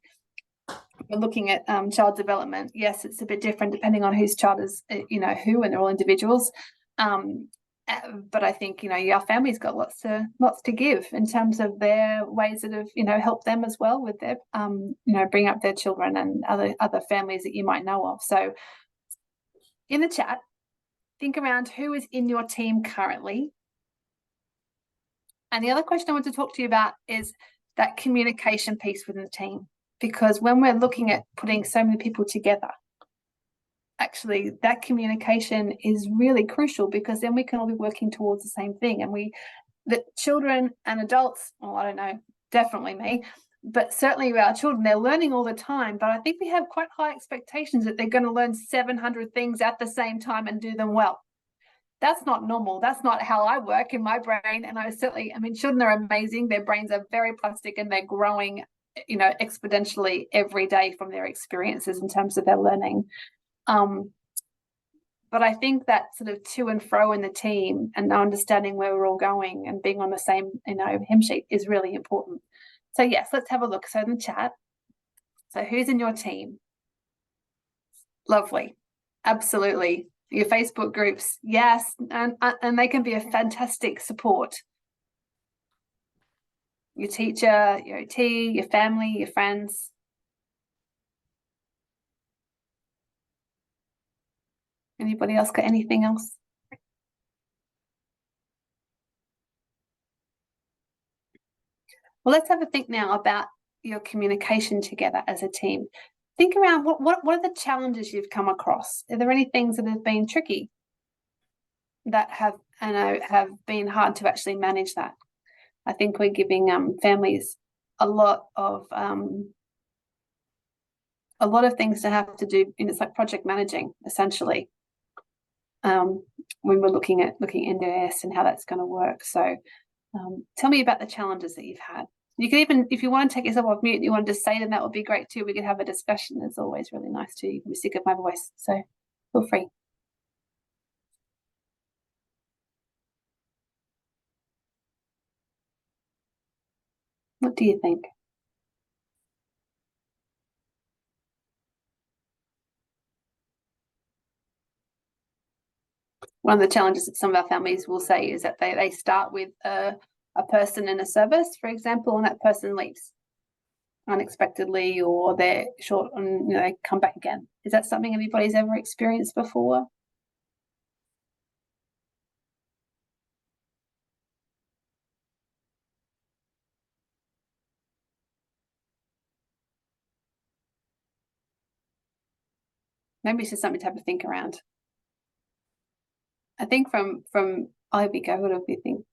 we're looking at child development. Yes, it's a bit different depending on whose child is, who, and they're all individuals. But I think your family's got lots to give in terms of their ways that have helped them as well with their bring up their children and other families that you might know of. So in the chat, think around who is in your team currently. And the other question I want to talk to you about is that communication piece within the team, because when we're looking at putting so many people together, actually that communication is really crucial, because then we can all be working towards the same thing. And the children and adults, well, I don't know, definitely me, but certainly our children, they're learning all the time. But I think we have quite high expectations that they're going to learn 700 things at the same time and do them well. That's not normal. That's not how I work in my brain. And children are amazing. Their brains are very plastic and they're growing, exponentially every day from their experiences in terms of their learning. But I think that sort of to and fro in the team and understanding where we're all going and being on the same, hymn sheet is really important. So yes, let's have a look. So in the chat, so who's in your team? Lovely. Absolutely. Your Facebook groups, yes, and they can be a fantastic support. Your teacher, your OT, your family, your friends. Anybody else got anything else? Well, let's have a think now about your communication together as a team. Think around what are the challenges you've come across? Are there any things that have been tricky that have been hard to actually manage that? I think we're giving families a lot of things to have to do, and it's like project managing essentially. When we're looking at NDIS and how that's going to work. So tell me about the challenges that you've had. You can even, if you want to take yourself off mute and you want to just say them, that would be great too. We could have a discussion. It's always really nice too. You can be sick of my voice, so feel free. What do you think? One of the challenges that some of our families will say is that they start with a person in a service, for example, and that person leaves unexpectedly, or they're short and they come back again. Is that something anybody's ever experienced before? Maybe it's just something to have a think around. I think from Ivy, go, what do you think?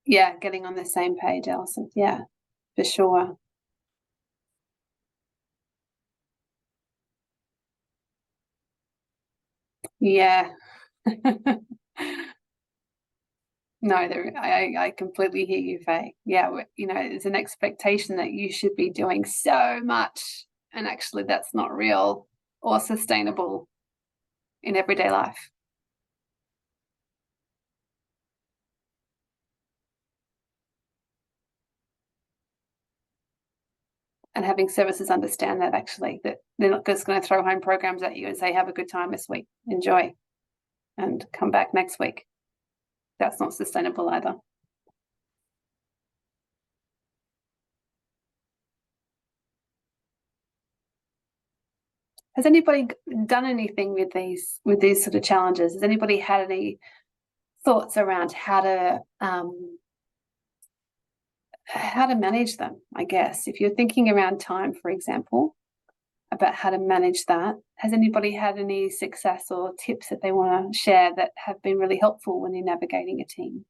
Yeah, getting on the same page, Alison. Yeah, for sure. Yeah. No, I completely hear you, Faye. Yeah, there's an expectation that you should be doing so much, and actually that's not real or sustainable in everyday life. And having services understand that actually, that they're not just going to throw home programs at you and say, have a good time this week, enjoy, and come back next week. That's not sustainable either. Has anybody done anything with these sort of challenges? Has anybody had any thoughts around how to manage them? I guess if you're thinking around time, for example, about how to manage that, has anybody had any success or tips that they want to share that have been really helpful when you're navigating a team?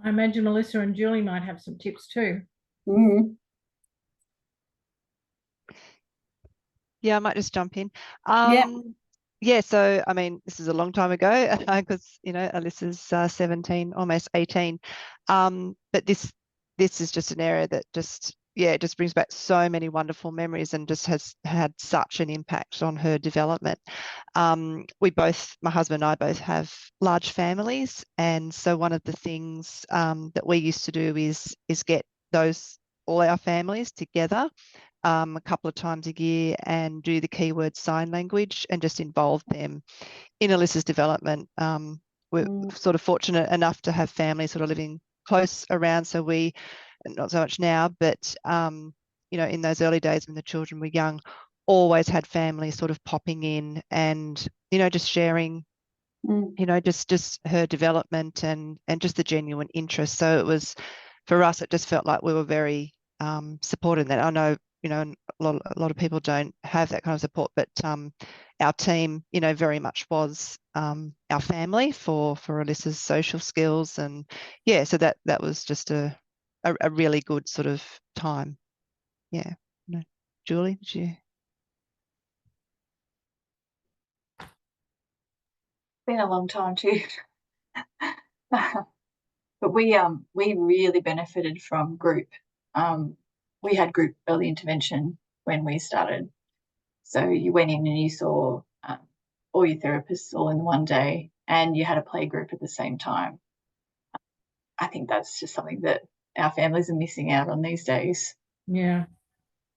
I imagine Melissa and Julie might have some tips too. Mm. Yeah, I might just jump in. Yeah, so I mean, this is a long time ago because Alyssa's 17, almost 18. But this is just an area that it just brings back so many wonderful memories and just has had such an impact on her development. My husband and I both have large families, and so one of the things that we used to do is get all our families together a couple of times a year and do the keyword sign language and just involve them in Alyssa's development. We're sort of fortunate enough to have families sort of living close around, so we, not so much now, but in those early days when the children were young, always had families sort of popping in and just sharing just her development and just the genuine interest. So it was, for us, it just felt like we were very supported in that. I know a lot of people don't have that kind of support, but our team very much was our family for Alyssa's social skills, and so that was just a really good sort of time. Julie, did you? Been a long time too. But we really benefited from group. We had group early intervention when we started. So you went in and you saw all your therapists all in one day, and you had a play group at the same time. I think that's just something that our families are missing out on these days. Yeah.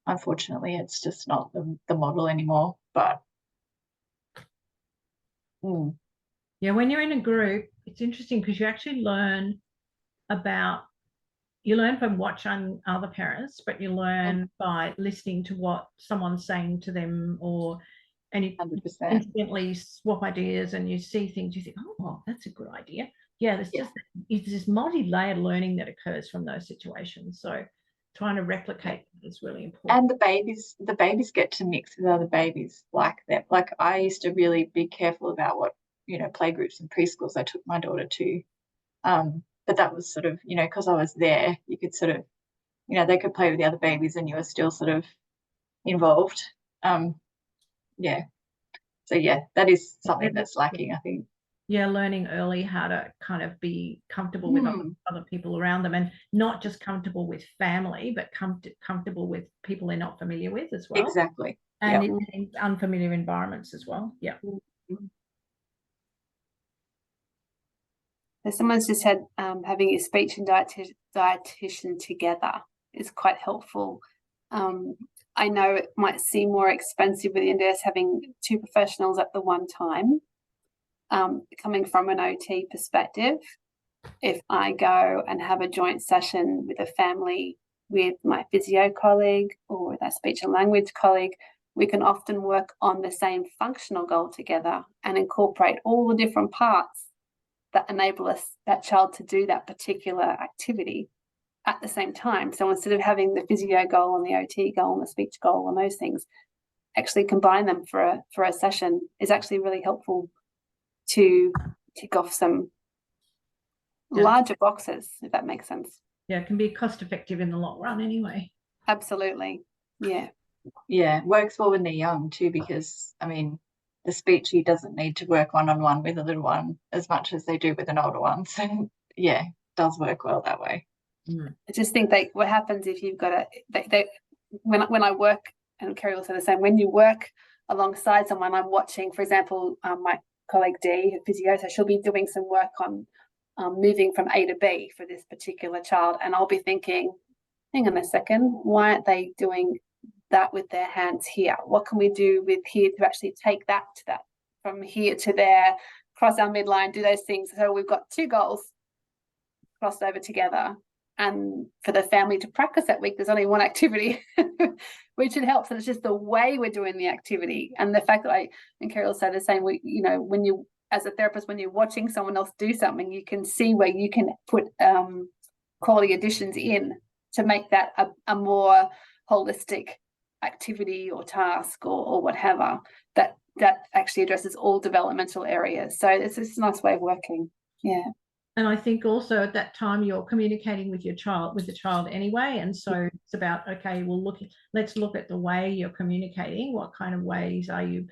Unfortunately, it's just not the model anymore. But yeah, when you're in a group, it's interesting because you actually learn from watching other parents, but you learn by listening to what someone's saying to them, and you 100%. instantly swap ideas and you see things, you think, oh, well, that's a good idea. Yeah, it's this multi-layered learning that occurs from those situations. So trying to replicate is really important. And the babies get to mix with other babies like that. Like I used to really be careful about what, playgroups and preschools I took my daughter to. But that was sort of, because I was there, you could sort of, they could play with the other babies and you were still sort of involved. Yeah. So yeah, that is something that's lacking, I think. Yeah, learning early how to kind of be comfortable with other people around them, and not just comfortable with family, but comfortable with people they're not familiar with as well. Exactly. And in unfamiliar environments as well. Yeah. So someone's just said having your speech and dietitian together is quite helpful. I know it might seem more expensive with the NDIS having two professionals at the one time. Coming from an OT perspective, if I go and have a joint session with a family, with my physio colleague or with our speech and language colleague, we can often work on the same functional goal together and incorporate all the different parts that enable that child to do that particular activity at the same time. So instead of having the physio goal and the OT goal and the speech goal and those things, actually combine them for a session is actually really helpful to tick off some larger boxes, if that makes sense. Yeah, it can be cost effective in the long run anyway. Absolutely. Yeah. Yeah, works well when they're young too, because the speechy doesn't need to work one-on-one with a little one as much as they do with an older one. So yeah, it does work well that way. I just think what happens if you've got when I work, and Kerry will say the same, when you work alongside someone, I'm watching, for example, my colleague Dee, physio, so she'll be doing some work on moving from A to B for this particular child, and I'll be thinking, hang on a second, why aren't they doing that with their hands here? What can we do with here to actually take that to that, from here to there, cross our midline, do those things? So we've got two goals crossed over together, and for the family to practice that week, there's only one activity, which it helps. And it's just the way we're doing the activity, and the fact that and Kerry will say the same. When you, as a therapist, when you're watching someone else do something, you can see where you can put quality additions in to make that a more holistic activity or task or whatever that actually addresses all developmental areas. So it's a nice way of working. Yeah. And I think also at that time you're communicating with the child anyway. And so it's about, okay, well, let's look at the way you're communicating. What kind of ways are you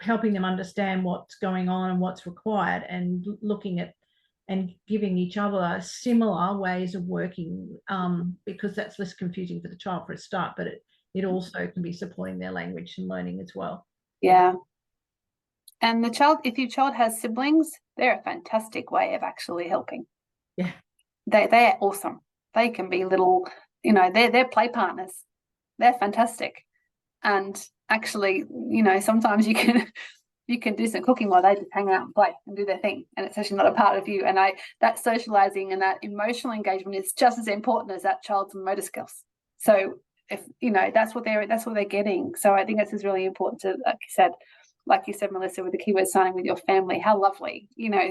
helping them understand what's going on and what's required, and looking at and giving each other similar ways of working, because that's less confusing for the child for a start, but it also can be supporting their language and learning as well. Yeah. And if your child has siblings, they're a fantastic way of actually helping. Yeah. They're awesome. They can be little, they're play partners. They're fantastic. And actually, sometimes you can do some cooking while they just hang out and play and do their thing, and it's actually not a part of you. And that socializing and that emotional engagement is just as important as that child's motor skills. So if that's what they're getting. So I think this is really important to, like you said, Melissa, with the keyword signing with your family. How lovely.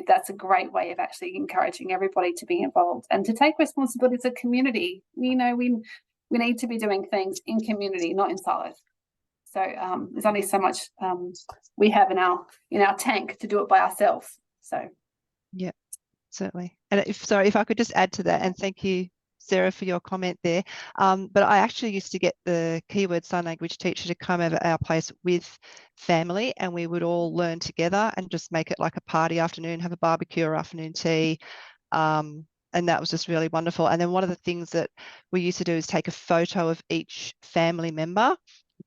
That's a great way of actually encouraging everybody to be involved and to take responsibility as a community. We need to be doing things in community, not in silos. So there's only so much we have in our tank to do it by ourselves. So yeah, certainly. And if I could just add to that, and thank you, Sarah, for your comment there. But I actually used to get the keyword sign language teacher to come over our place with family, and we would all learn together and just make it like a party afternoon, have a barbecue or afternoon tea. And that was just really wonderful. And then one of the things that we used to do is take a photo of each family member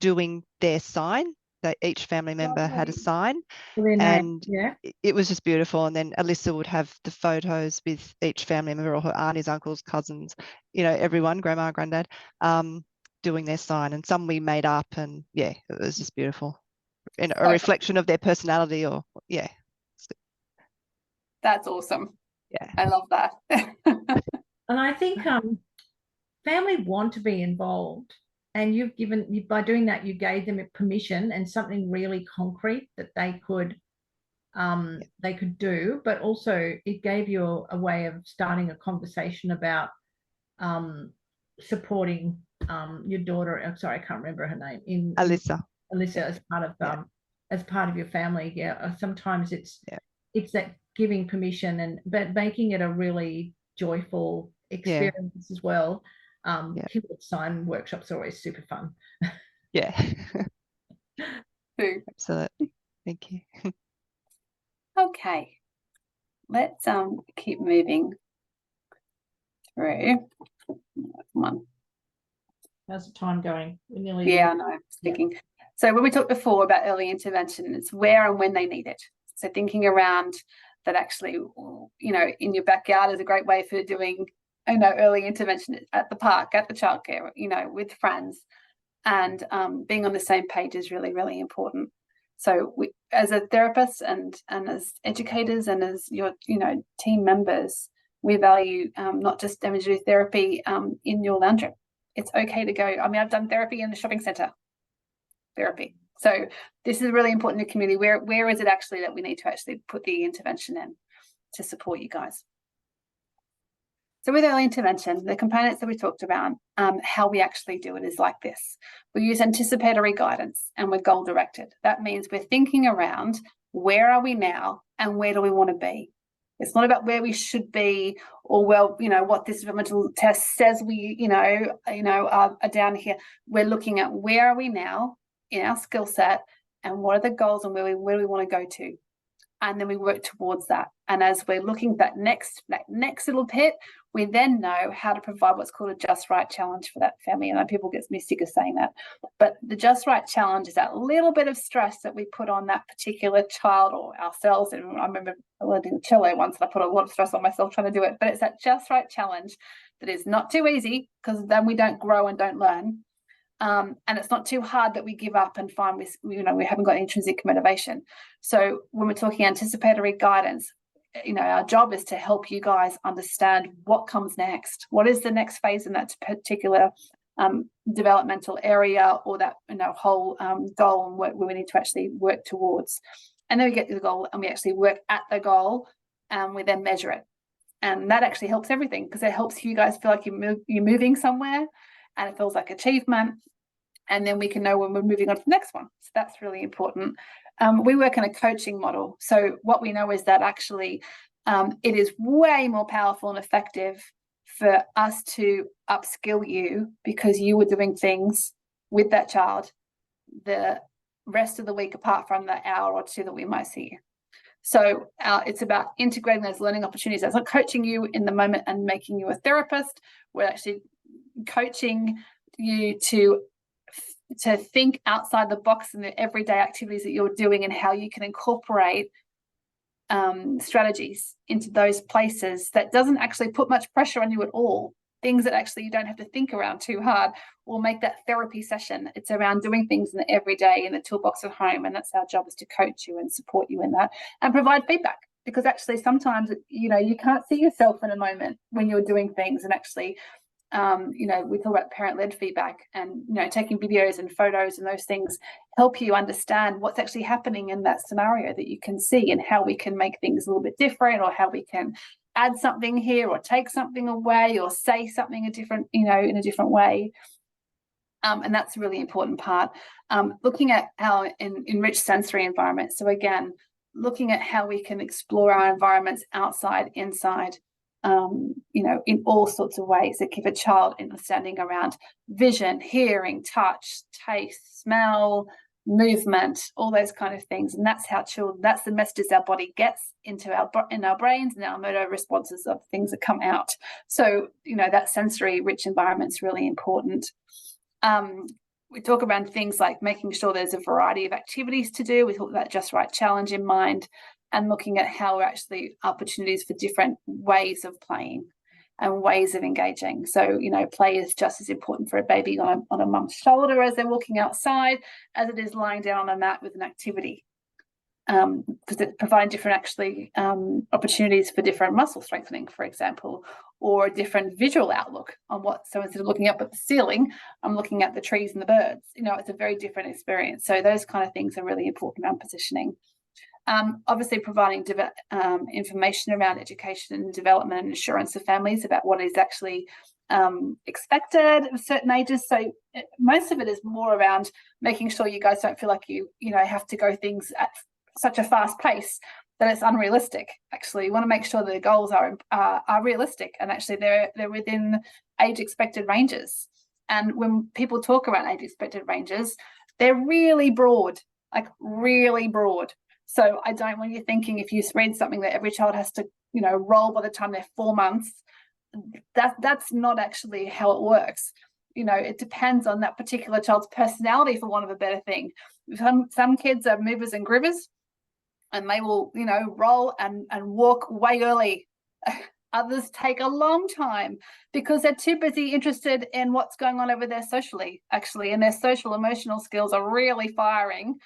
doing their sign that each family member had a Lovely. sign, For their name, and yeah. it was just beautiful. And then Alyssa would have the photos with each family member, or her aunties, uncles, cousins, everyone, grandma, granddad, doing their sign. And some we made up, and yeah, it was just beautiful. And a reflection of their personality, or yeah. That's awesome. Yeah. I love that. And I think family want to be involved, and by doing that, you gave them permission and something really concrete that they could do, but also it gave you a way of starting a conversation about supporting your daughter. I'm sorry, I can't remember her name. Alyssa. As part of your family. Yeah, sometimes it's that giving permission, but making it a really joyful experience as well. Sign workshops are always super fun. Yeah. Absolutely. Thank you. Okay, let's keep moving through. Come on. How's the time going? We're nearly I know. Thinking. So when we talked before about early intervention, it's where and when they need it. So thinking around that, actually, in your backyard is a great way for doing, early intervention at the park, at the childcare, with friends, and being on the same page is really, really important. So we, as a therapist and as educators and as your, team members, we value not just imagery therapy in your lounge room. It's okay to go. I mean, I've done therapy in the shopping centre. Therapy. So this is really important in the community. Where is it actually that we need to actually put the intervention in to support you guys? So with early intervention, the components that we talked about, how we actually do it is like this. We use anticipatory guidance and we're goal directed. That means we're thinking around where are we now and where do we want to be? It's not about where we should be or, what this developmental test says we, are down here. We're looking at where are we now in our skill set and what are the goals and where we want to go to. And then we work towards that. And as we're looking at that next little pit, we then know how to provide what's called a just right challenge for that family. And people get me sick of saying that. But the just right challenge is that little bit of stress that we put on that particular child or ourselves. And I remember learning cello once, and I put a lot of stress on myself trying to do it. But it's that just right challenge that is not too easy, because then we don't grow and don't learn. And it's not too hard that we give up and find we haven't got any intrinsic motivation. So when we're talking anticipatory guidance, our job is to help you guys understand what comes next. What is the next phase in that particular developmental area, or that whole goal, and where we need to actually work towards. And then we get to the goal and we actually work at the goal, and we then measure it. And that actually helps everything, because it helps you guys feel like you're moving somewhere, and it feels like achievement. And then we can know when we're moving on to the next one. So that's really important. We work in a coaching model. So what we know is that actually it is way more powerful and effective for us to upskill you, because you were doing things with that child the rest of the week, apart from the hour or two that we might see you. So it's about integrating those learning opportunities. It's not coaching you in the moment and making you a therapist. We're actually coaching you to think outside the box in the everyday activities that you're doing, and how you can incorporate strategies into those places that doesn't actually put much pressure on you at all. Things that actually you don't have to think around too hard, or make that therapy session. It's around doing things in the everyday, in the toolbox at home, and that's our job, is to coach you and support you in that and provide feedback. Because actually sometimes you can't see yourself in a moment when you're doing things, and actually we talk about parent-led feedback, and taking videos and photos and those things help you understand what's actually happening in that scenario that you can see, and how we can make things a little bit different, or how we can add something here, or take something away, or say something in a different way. And that's a really important part. Looking at how enrich sensory environments. So again, looking at how we can explore our environments outside, inside, in all sorts of ways that give a child understanding around vision, hearing, touch, taste, smell, movement, all those kind of things. And that's how that's the messages our body gets into in our brains, and our motor responses of things that come out. So that sensory rich environment is really important. we talk around things like making sure there's a variety of activities to do. We talk about Just Right Challenge in mind, and looking at how we're actually opportunities for different ways of playing and ways of engaging. So, you know, play is just as important for a baby on a mum's shoulder as they're walking outside as it is lying down on a mat with an activity. Because it provides different opportunities for different muscle strengthening, for example, or a different visual outlook on what. So instead of looking up at the ceiling, I'm looking at the trees and the birds. You know, it's a very different experience. So those kind of things are really important around positioning. Obviously providing information around education and development and assurance of families about what is actually expected of certain ages. So most of it is more around making sure you guys don't feel like you have to go things at such a fast pace that it's unrealistic. Actually, you want to make sure that the goals are realistic, and actually they're within age expected ranges. And when people talk around age expected ranges, they're really broad, like really broad. So I don't want you thinking, if you read something that every child has to, roll by the time they're 4 months, that's not actually how it works. It depends on that particular child's personality, for want of a better thing. Some kids are movers and groovers, and they will, roll and walk way early. Others take a long time because they're too busy interested in what's going on over there socially, actually, and their social emotional skills are really firing.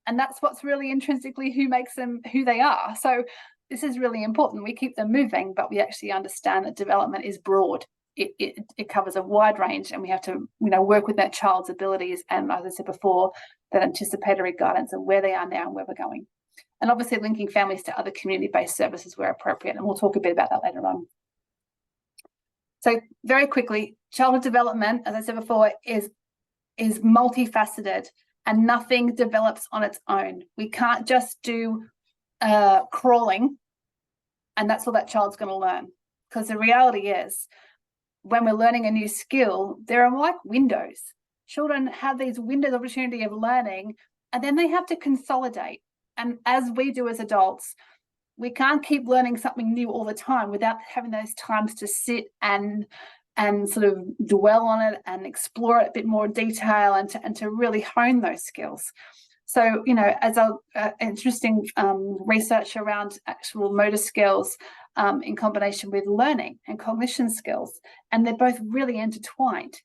And that's what's really intrinsically who makes them who they are. So this is really important. We keep them moving, but we actually understand that development is broad. It covers a wide range, and we have to, work with that child's abilities and, as I said before, that anticipatory guidance of where they are now and where we're going. And obviously linking families to other community-based services where appropriate, and we'll talk a bit about that later on. So very quickly, childhood development, as I said before, is multifaceted, and nothing develops on its own. We can't just do crawling and that's all that child's going to learn, because the reality is, when we're learning a new skill, there are like windows. Children have these windows of opportunity of learning, and then they have to consolidate. And as we do as adults, we can't keep learning something new all the time without having those times to sit and sort of dwell on it and explore it a bit more detail, and to really hone those skills. So, as interesting research around actual motor skills in combination with learning and cognition skills, and they're both really intertwined.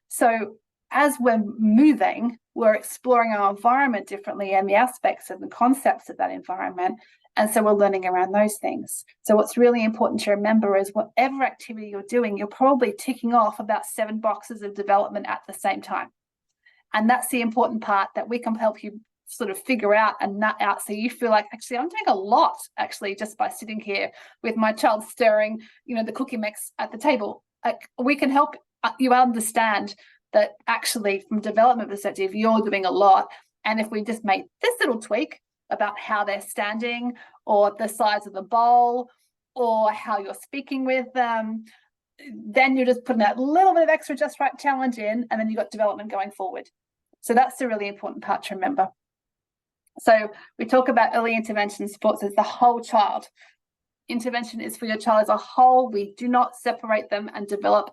So as we're moving, we're exploring our environment differently and the aspects and the concepts of that environment. And so we're learning around those things. So what's really important to remember is, whatever activity you're doing, you're probably ticking off about 7 boxes of development at the same time. And that's the important part that we can help you sort of figure out and nut out, so you feel like, actually, I'm doing a lot, actually, just by sitting here with my child stirring, the cookie mix at the table. We can help you understand that actually, from a development perspective, you're doing a lot. And if we just made this little tweak about how they're standing, or the size of the bowl, or how you're speaking with them, then you're just putting that little bit of extra Just Right challenge in, and then you've got development going forward. So that's the really important part to remember. So we talk about early intervention supports as the whole child. Intervention is for your child as a whole. We do not separate them and develop,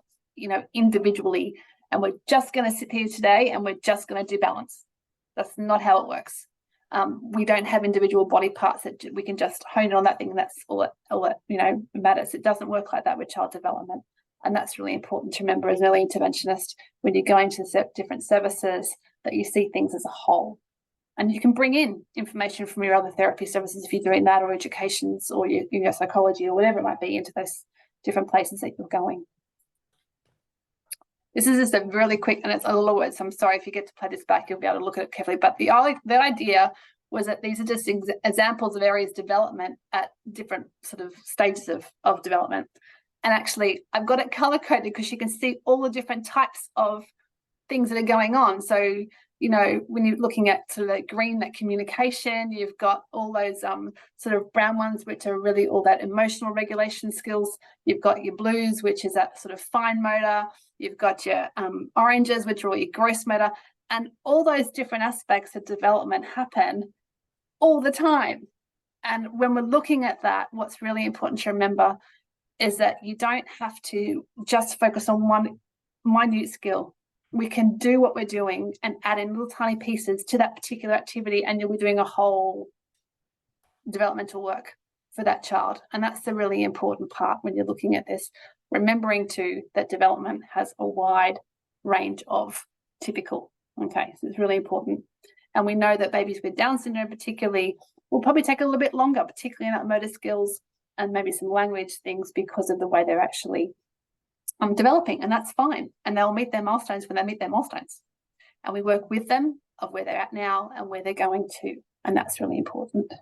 individually. And we're just going to sit here today and we're just going to do balance. That's not how it works. We don't have individual body parts that we can just hone on that thing, and that's all it matters. It doesn't work like that with child development. And that's really important to remember as an early interventionist, when you're going to different services, that you see things as a whole. And you can bring in information from your other therapy services if you're doing that, or educations, or your psychology, or whatever it might be, into those different places that you're going. This is just a really quick, and it's a lot of words, so I'm sorry if you get to play this back, you'll be able to look at it carefully. But the idea was that these are just examples of areas of development at different sort of stages of development. And actually, I've got it color-coded because you can see all the different types of things that are going on. So, when you're looking at sort of green, that communication, you've got all those sort of brown ones, which are really all that emotional regulation skills. You've got your blues, which is that sort of fine motor. You've got your oranges, which are all your gross motor. And all those different aspects of development happen all the time. And when we're looking at that, what's really important to remember is that you don't have to just focus on one minute skill. we can do what we're doing and add in little tiny pieces to that particular activity, and you'll be doing a whole developmental work for that child. And that's the really important part when you're looking at this, remembering too that development has a wide range of typical. Okay, so it's really important. And we know that babies with Down syndrome particularly will probably take a little bit longer, particularly in that motor skills and maybe some language things, because of the way they're actually developing, and that's fine. And they'll meet their milestones when they meet their milestones. And we work with them of where they're at now and where they're going to, and that's really important.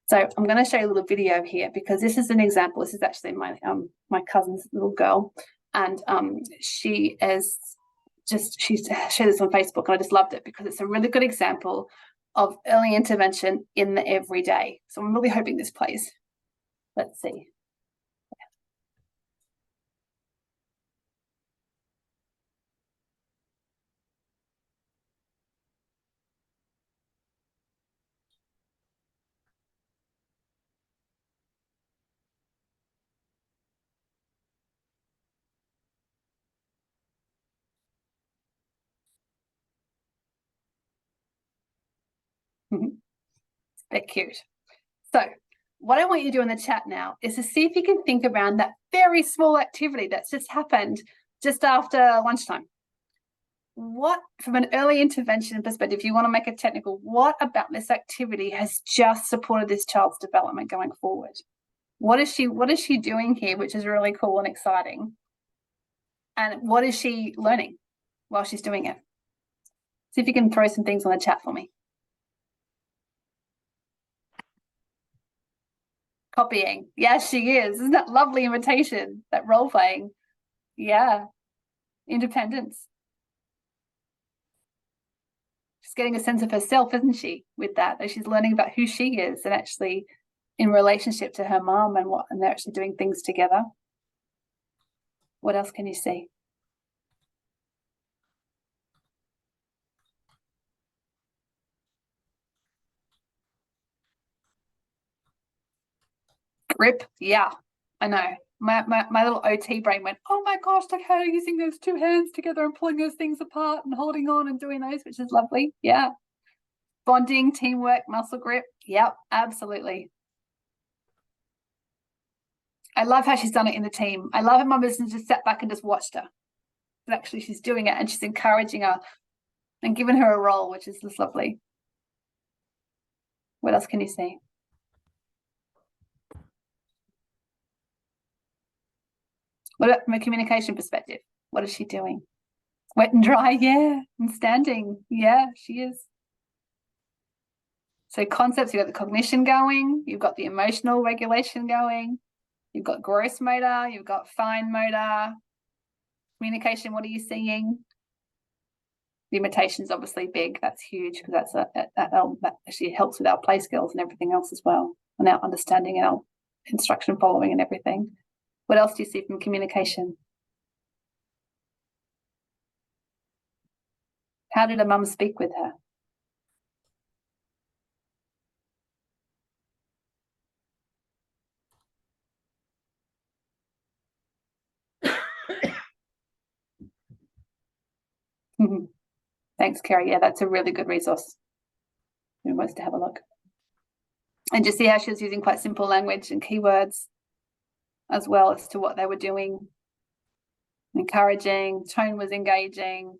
So I'm going to show you a little video here, because this is an example. This is actually my my cousin's little girl, and she shared this on Facebook, and I just loved it because it's a really good example of early intervention in the everyday. So I'm really hoping this plays. Let's see. They're cute. So what I want you to do in the chat now is to see if you can think around that very small activity that's just happened just after lunchtime. What, from an early intervention perspective, if you want to make it technical, what about this activity has just supported this child's development going forward? What is she doing here, which is really cool and exciting? And what is she learning while she's doing it? See if you can throw some things on the chat for me. Copying. Yes, she is. Isn't that lovely invitation? That role playing. Yeah. Independence. She's getting a sense of herself, isn't she, with that? That she's learning about who she is and actually in relationship to her mom, and they're actually doing things together. What else can you see? Grip. Yeah, I know. My little OT brain went, oh my gosh, look how you're using those two hands together and pulling those things apart and holding on and doing those, which is lovely. Yeah. Bonding, teamwork, muscle grip. Yep, absolutely. I love how she's done it in the team. I love how mum has just sat back and just watched her. But actually she's doing it and she's encouraging her and giving her a role, which is just lovely. What else can you see? What about from a communication perspective? What is she doing? Wet and dry, yeah. And standing, yeah, she is. So concepts, you've got the cognition going, you've got the emotional regulation going, you've got gross motor, you've got fine motor. Communication, what are you seeing? The imitation is obviously big. That's huge, because that actually helps with our play skills and everything else as well, and our understanding and our instruction following and everything. What else do you see from communication? How did a mum speak with her? Thanks, Kerry. Yeah, that's a really good resource. Who wants to have a look? And just see how she was using quite simple language and keywords as well as to what they were doing. Encouraging, tone was engaging.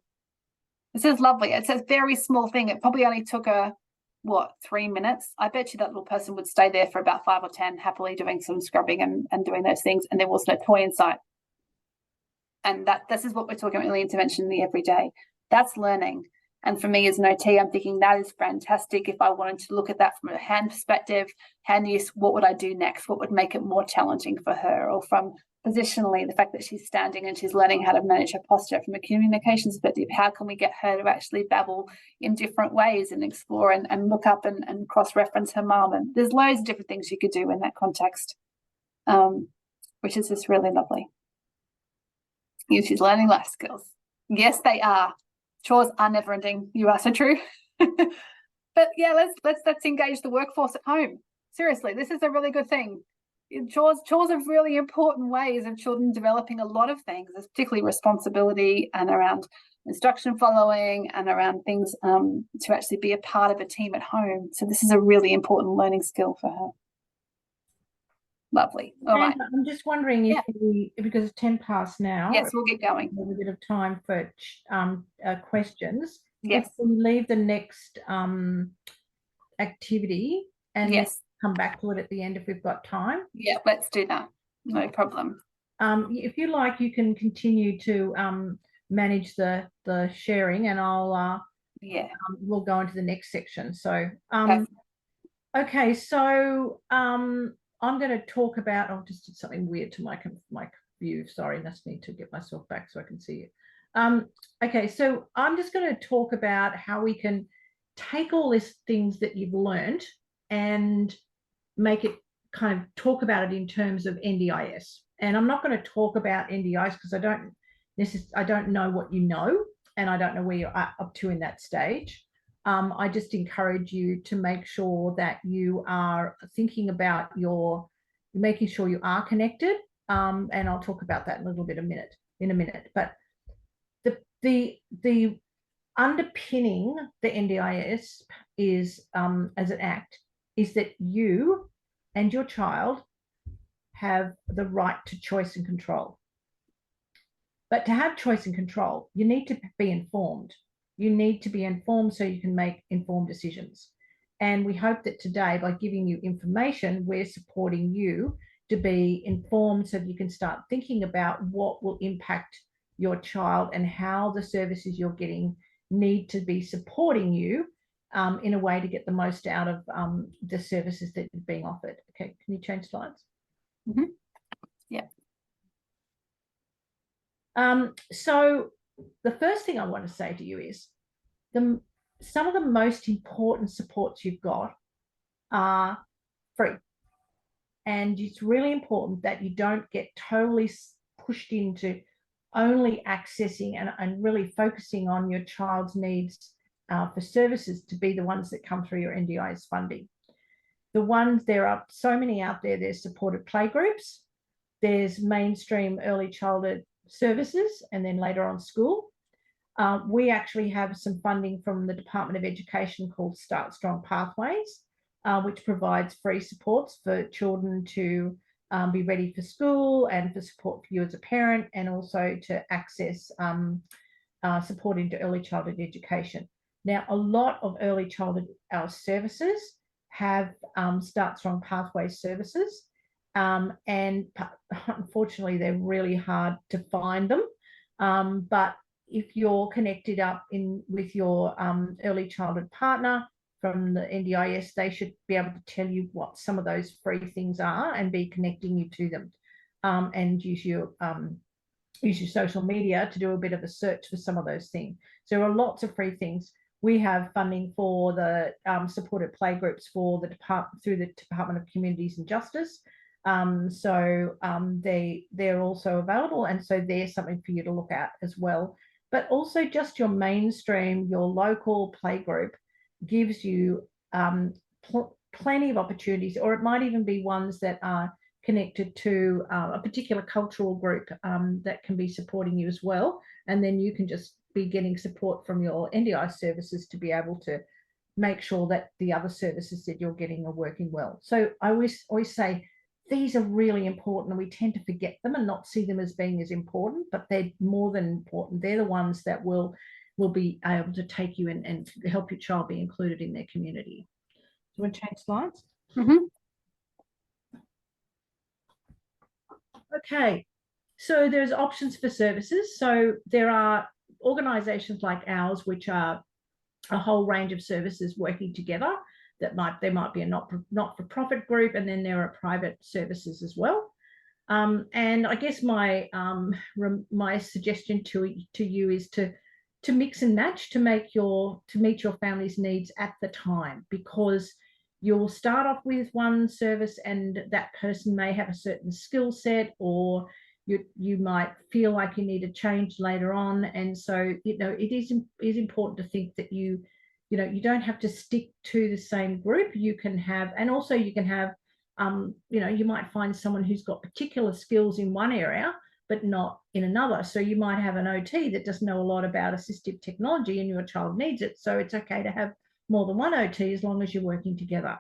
This is lovely. It's a very small thing. It probably only took her, what, 3 minutes? I bet you that little person would stay there for about 5 or 10, happily doing some scrubbing and doing those things, and there was no toy in sight. And this is what we're talking about, early intervention in the everyday. That's learning. And for me as an OT, I'm thinking that is fantastic. If I wanted to look at that from a hand perspective, hand use, what would I do next? What would make it more challenging for her? Or from positionally, the fact that she's standing and she's learning how to manage her posture. From a communication perspective, how can we get her to actually babble in different ways and explore and look up and cross-reference her mum? And there's loads of different things you could do in that context, which is just really lovely. She's learning life skills. Yes, they are. Chores are never ending. You are so true. But yeah, let's engage the workforce at home. Seriously, this is a really good thing. chores are really important ways of children developing a lot of things, particularly responsibility and around instruction following and around things to actually be a part of a team at home. So this is a really important learning skill for her. Lovely. All right. I'm just wondering if because it's 10 past now. Yes, we'll get going. There's a bit of time for questions. Yes. If we leave the next activity and yes, come back to it at the end if we've got time. Yeah, let's do that. No problem. If you like, you can continue to manage the sharing, and I'll we'll go into the next section. So okay, so I'm going to talk about, I just did something weird to my view. Sorry, I just need to get myself back so I can see it. Okay, so I'm just going to talk about how we can take all these things that you've learned and make it kind of talk about it in terms of NDIS. And I'm not going to talk about NDIS because I don't know what you know, and I don't know where you're up to in that stage. I just encourage you to make sure that you are thinking about making sure you are connected. And I'll talk about that in a minute. But the underpinning the NDIS is as an act is that you and your child have the right to choice and control. But to have choice and control, you need to be informed. You need to be informed so you can make informed decisions. And we hope that today, by giving you information, we're supporting you to be informed so that you can start thinking about what will impact your child and how the services you're getting need to be supporting you in a way to get the most out of the services that are being offered. Okay, can you change slides? Mm-hmm. Yeah. So the first thing I want to say to you is some of the most important supports you've got are free. And it's really important that you don't get totally pushed into only accessing and really focusing on your child's needs for services to be the ones that come through your NDIS funding. There are so many out there. There's supported playgroups, there's mainstream early childhood services, and then later on school. We actually have some funding from the Department of Education called Start Strong Pathways, which provides free supports for children to be ready for school and for support for you as a parent, and also to access support into early childhood education. Now, a lot of early childhood services have Start Strong Pathways services, and unfortunately, they're really hard to find them. But if you're connected up with your early childhood partner from the NDIS, they should be able to tell you what some of those free things are and be connecting you to them, and use your social media to do a bit of a search for some of those things. So there are lots of free things. We have funding for the supported playgroups for through the Department of Communities and Justice. So they're also available, and so there's something for you to look at as well. But also just your mainstream, your local playgroup gives you plenty of opportunities, or it might even be ones that are connected to a particular cultural group that can be supporting you as well. And then you can just be getting support from your NDI services to be able to make sure that the other services that you're getting are working well. So I always say these are really important, and we tend to forget them and not see them as being as important, but they're more than important. They're the ones that will be able to take you and help your child be included in their community. Do you want to change slides? Mm-hmm. Okay, so there's options for services. So there are organisations like ours, which are a whole range of services working together. There might be a not-for-profit group, and then there are private services as well. And I guess my suggestion to you is to mix and match to meet your family's needs at the time, because you'll start off with one service and that person may have a certain skill set, or you might feel like you need a change later on. And so, it is important to think that you don't have to stick to the same group. You can have you know, you might find someone who's got particular skills in one area, but not in another. So you might have an OT that doesn't know a lot about assistive technology and your child needs it. So it's okay to have more than one OT as long as you're working together.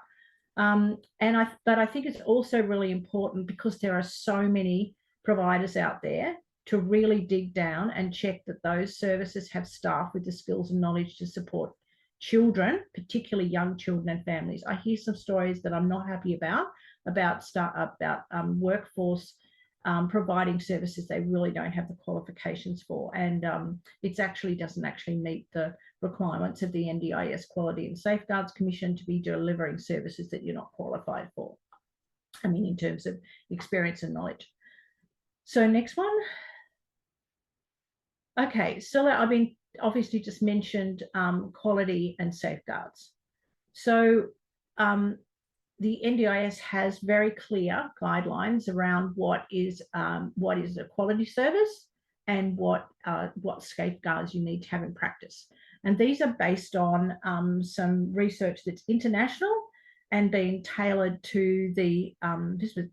But I think it's also really important, because there are so many providers out there, to really dig down and check that those services have staff with the skills and knowledge to support children, particularly young children and families. I hear some stories that I'm not happy about workforce providing services they really don't have the qualifications for, and it actually doesn't actually meet the requirements of the NDIS Quality and Safeguards Commission to be delivering services that you're not qualified for. I mean, in terms of experience and knowledge. So next one. Okay, so I've been obviously just mentioned quality and safeguards. So the NDIS has very clear guidelines around what is a quality service and what safeguards you need to have in practice. And these are based on some research that's international and being tailored to the,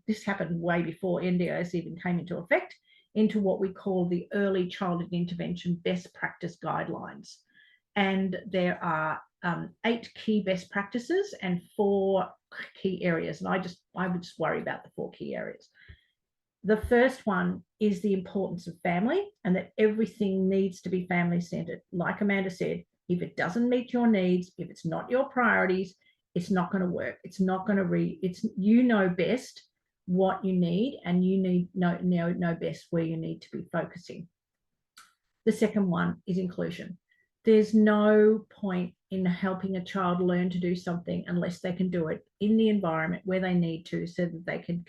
this happened way before NDIS even came into effect, into what we call the Early Childhood Intervention Best Practice Guidelines. And there are 8 key best practices and 4 key areas. And I would just worry about the 4 key areas. The first one is the importance of family, and that everything needs to be family centered. Like Amanda said, if it doesn't meet your needs, if it's not your priorities, it's not going to work. It's not going to you know best what you need, and you know best where you need to be focusing. The second one is inclusion. There's no point in helping a child learn to do something unless they can do it in the environment where they need to, so that they can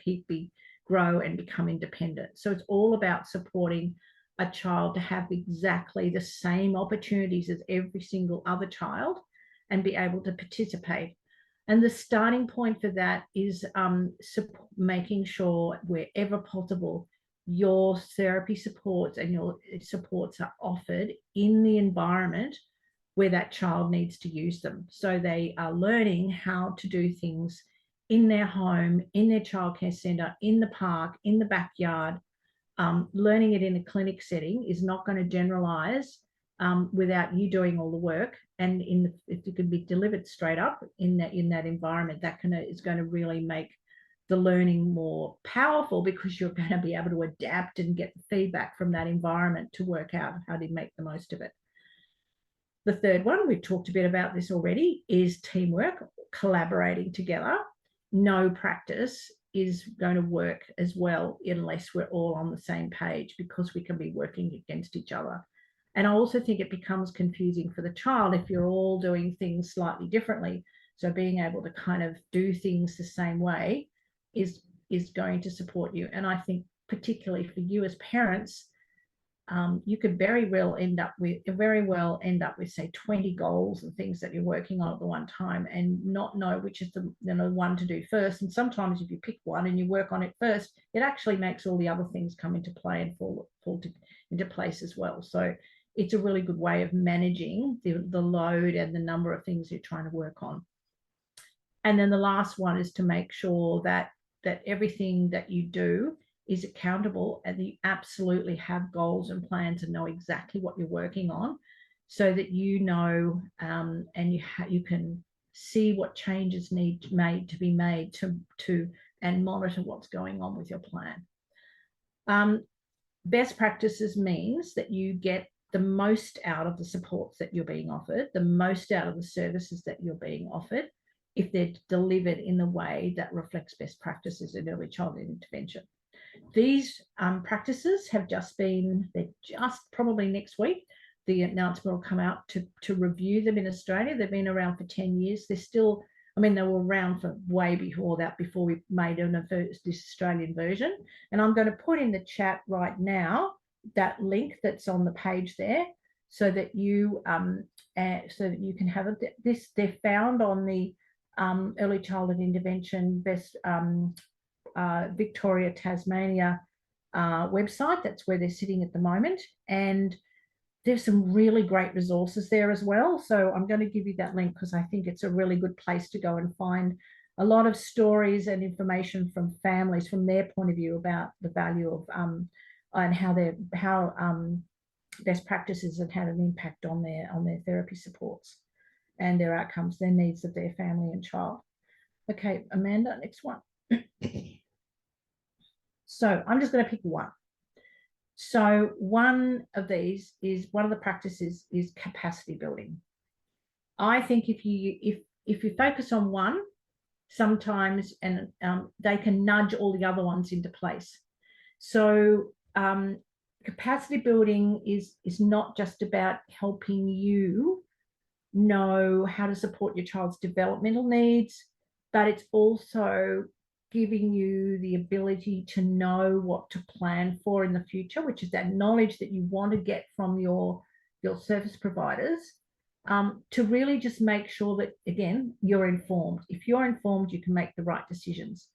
grow and become independent. So it's all about supporting a child to have exactly the same opportunities as every single other child and be able to participate. And the starting point for that is making sure wherever possible, your therapy supports and your supports are offered in the environment where that child needs to use them. So they are learning how to do things in their home, in their childcare centre, in the park, in the backyard. Learning it in a clinic setting is not going to generalise without you doing all the work. And if it can be delivered straight up in that environment, that is going to really make the learning more powerful, because you're going to be able to adapt and get the feedback from that environment to work out how to make the most of it. The third one, we've talked a bit about this already, is teamwork, collaborating together. No practice is going to work as well unless we're all on the same page, because we can be working against each other. And I also think it becomes confusing for the child if you're all doing things slightly differently. So being able to kind of do things the same way is going to support you. And I think particularly for you as parents, you could very well end up with say 20 goals and things that you're working on at the one time, and not know which is the one to do first. And sometimes if you pick one and you work on it first, it actually makes all the other things come into play and fall into place as well. So it's a really good way of managing the load and the number of things you're trying to work on. And then the last one is to make sure that everything that you do is accountable, and you absolutely have goals and plans and know exactly what you're working on, so that you know and you can see what changes need to be made to and monitor what's going on with your plan. Best practices means that you get the most out of the supports that you're being offered, the most out of the services that you're being offered, if they're delivered in a way that reflects best practices in early childhood intervention. These practices have they're just probably next week, the announcement will come out to review them in Australia. They've been around for 10 years. They're still, I mean, they were around for way before that, before we made this Australian version. And I'm going to put in the chat right now that link that's on the page there, so that you can have it. They're found on the Early Childhood Intervention Best Victoria, Tasmania website. That's where they're sitting at the moment, and there's some really great resources there as well. So I'm going to give you that link, because I think it's a really good place to go and find a lot of stories and information from families from their point of view about the value of and how best practices have had an impact on their therapy supports and their outcomes, their needs of their family and child. Okay, Amanda, next one. So I'm just going to pick one. So one of the practices is capacity building. I think if you focus on one, sometimes and they can nudge all the other ones into place. So capacity building is not just about helping you know how to support your child's developmental needs, but it's also giving you the ability to know what to plan for in the future, which is that knowledge that you want to get from your service providers, to really just make sure that, again, you're informed. If you're informed, you can make the right decisions.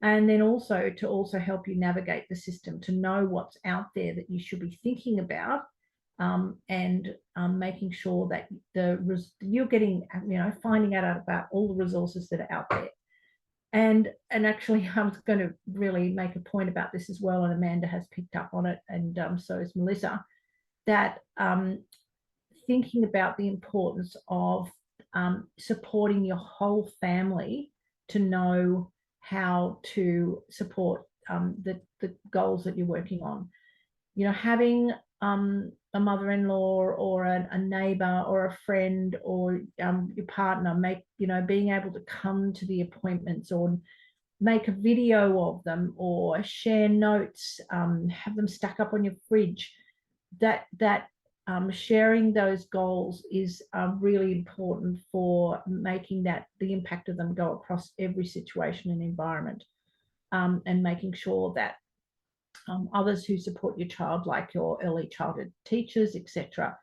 And then also to help you navigate the system, to know what's out there that you should be thinking about, and making sure that you're getting, finding out about all the resources that are out there. And actually, I was going to really make a point about this as well, and Amanda has picked up on it, and so is Melissa, that thinking about the importance of supporting your whole family to know how to support the goals that you're working on. Having a mother-in-law or a neighbor or a friend or your partner being able to come to the appointments or make a video of them or share notes, have them stuck up on your fridge. That sharing those goals is really important for making the impact of them go across every situation and environment, and making sure that others who support your child, like your early childhood teachers, etc.,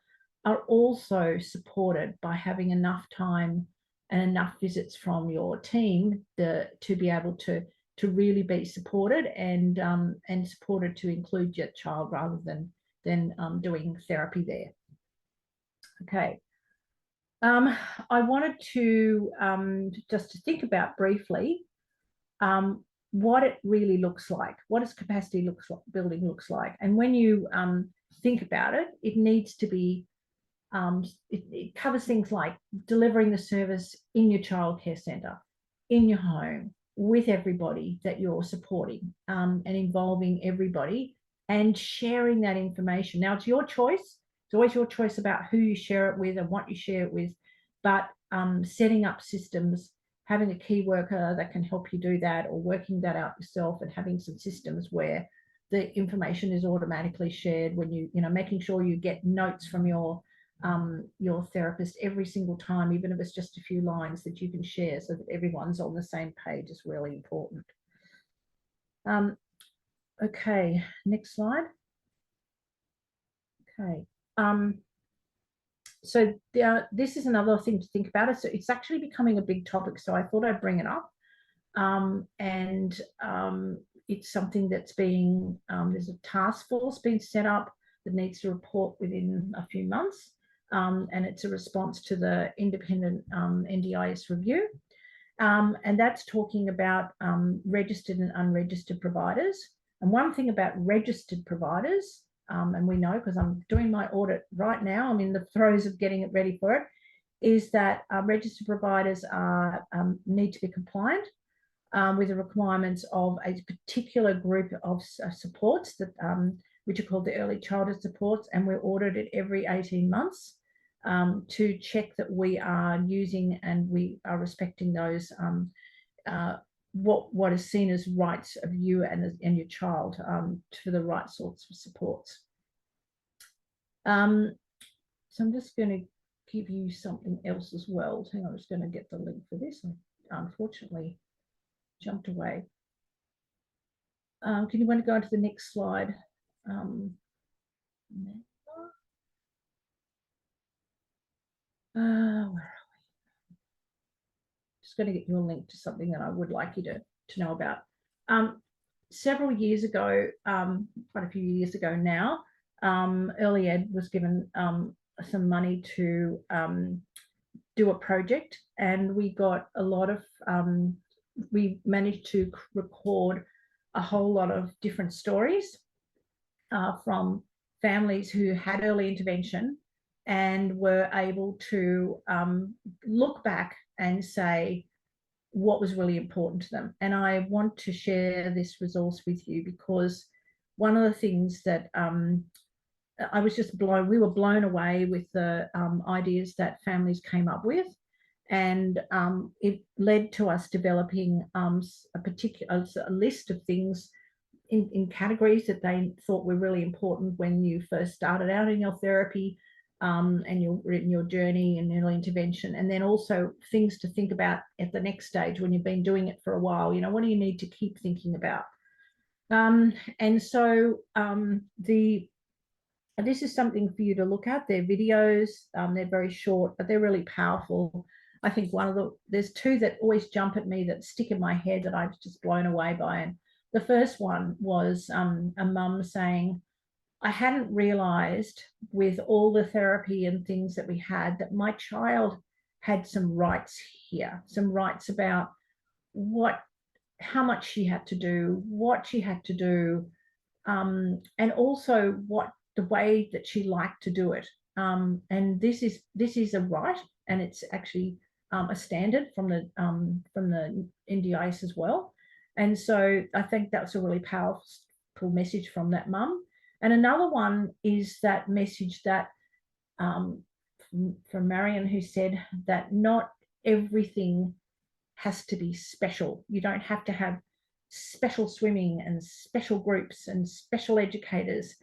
are also supported by having enough time and enough visits from your team to be able to really be supported and supported to include your child rather than doing therapy there. Okay. I wanted to just to think about briefly what it really looks like. What does capacity building looks like? And when you think about it, it needs to be, it covers things like delivering the service in your childcare centre, in your home, with everybody that you're supporting, and involving everybody and sharing that information. Now, it's your choice. It's always your choice about who you share it with and what you share it with, but setting up systems, having a key worker that can help you do that, or working that out yourself, and having some systems where the information is automatically shared when making sure you get notes from your therapist every single time, even if it's just a few lines that you can share so that everyone's on the same page, is really important. Okay, next slide. Okay. So this is another thing to think about. So it's actually becoming a big topic, so I thought I'd bring it up. It's something that's being, there's a task force being set up that needs to report within a few months. And it's a response to the independent NDIS review. And that's talking about registered and unregistered providers. And one thing about registered providers, and we know because I'm doing my audit right now, I'm in the throes of getting it ready for it, is that registered providers need to be compliant with the requirements of a particular group of supports that which are called the early childhood supports, and we're audited every 18 months to check that we are using and we are respecting those what is seen as rights of you and your child for the right sorts of supports. So I'm just going to give you something else as well. Hang on, I'm just going to get the link for this. I unfortunately jumped away. Can you want to go into the next slide? Where are we? Just going to get you a link to something that I would like you to know about. Several years ago, quite a few years ago now, Early Ed was given some money to do a project, and we got a lot of we managed to record a whole lot of different stories from families who had early intervention and were able to look back and say what was really important to them. And I want to share this resource with you because one of the things that I was just we were blown away with the ideas that families came up with. And it led to us developing a list of things in categories that they thought were really important when you first started out in your therapy and in your journey in early intervention, and then also things to think about at the next stage when you've been doing it for a while. You know, what do you need to keep thinking about? And so this is something for you to look at. They're videos, they're very short, but they're really powerful. I think there's two that always jump at me that stick in my head that I was just blown away by. And the first one was a mum saying, I hadn't realized with all the therapy and things that we had that my child had some rights here, some rights about how much she had to do, what she had to do, and also the way that she liked to do it. And this is a right, and it's actually a standard from the NDIS as well. And so I think that's a really powerful message from that mum. And another one is that message that from Marion, who said that not everything has to be special. You don't have to have special swimming and special groups and special educators.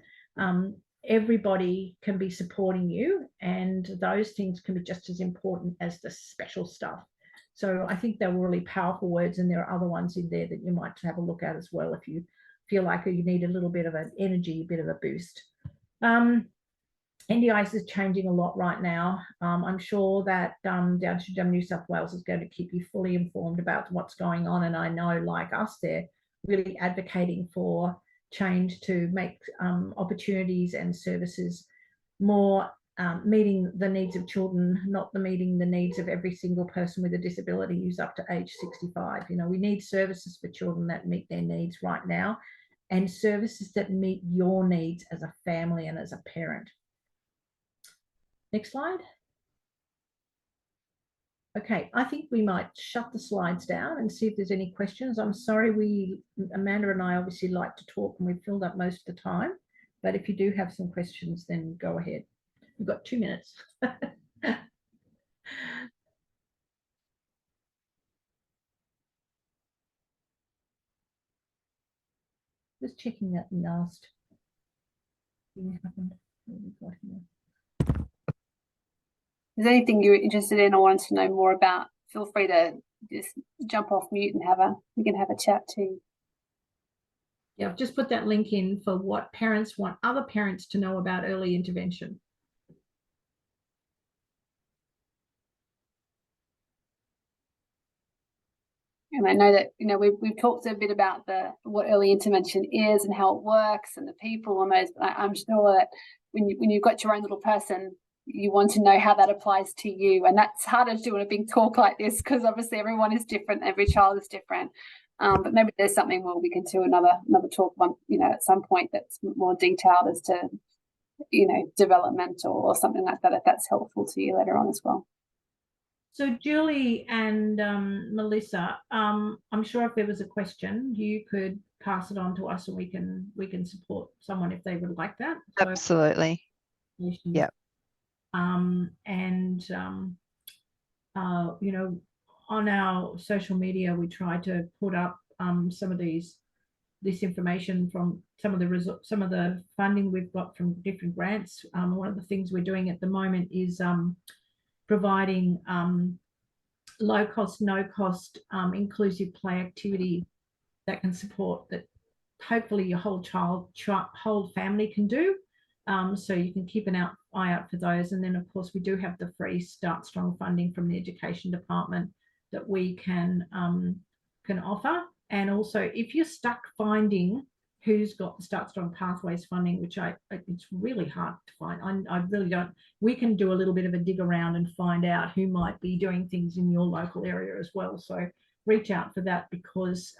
Everybody can be supporting you, and those things can be just as important as the special stuff. So I think they were really powerful words, and there are other ones in there that you might have a look at as well if you feel like you need a little bit of an energy, a bit of a boost. NDIS is changing a lot right now. I'm sure that Down Syndrome New South Wales is going to keep you fully informed about what's going on, and I know, like us, they're really advocating for change to make opportunities and services more meeting the needs of children, not meeting the needs of every single person with a disability who's up to age 65. You know, we need services for children that meet their needs right now, and services that meet your needs as a family and as a parent. Next slide. Okay, I think we might shut the slides down and see if there's any questions. I'm sorry, Amanda and I obviously like to talk and we've filled up most of the time, but if you do have some questions, then go ahead. We've got 2 minutes. Just checking that last thing happened. Is there anything you're interested in or want to know more about? Feel free to just jump off mute and we can have a chat too. Yeah, I've just put that link in for what parents want other parents to know about early intervention. And I know that, you know, we've talked a bit about what early intervention is and how it works and the people and those, but I'm sure that when you've got your own little person, you want to know how that applies to you. And that's harder to do in a big talk like this because obviously everyone is different, every child is different. But maybe there's something where we can do another talk one, you know, at some point that's more detailed as to, you know, development or something like that, if that's helpful to you later on as well. So Julie and Melissa, I'm sure if there was a question, you could pass it on to us and we can support someone if they would like that. So, absolutely. Yeah. You know, on our social media, we try to put up some of this information from some of the funding we've got from different grants. One of the things we're doing at the moment is providing low cost, no cost inclusive play activity that can support that hopefully your whole family can do. So you can keep an eye out for those. And then of course we do have the free Start Strong funding from the Education Department that we can offer. And also if you're stuck finding who's got the Start Strong Pathways funding, which it's really hard to find. I really don't. We can do a little bit of a dig around and find out who might be doing things in your local area as well. So reach out for that, because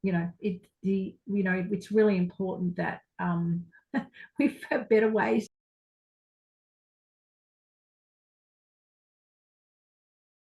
you know, it's really important that we've got better ways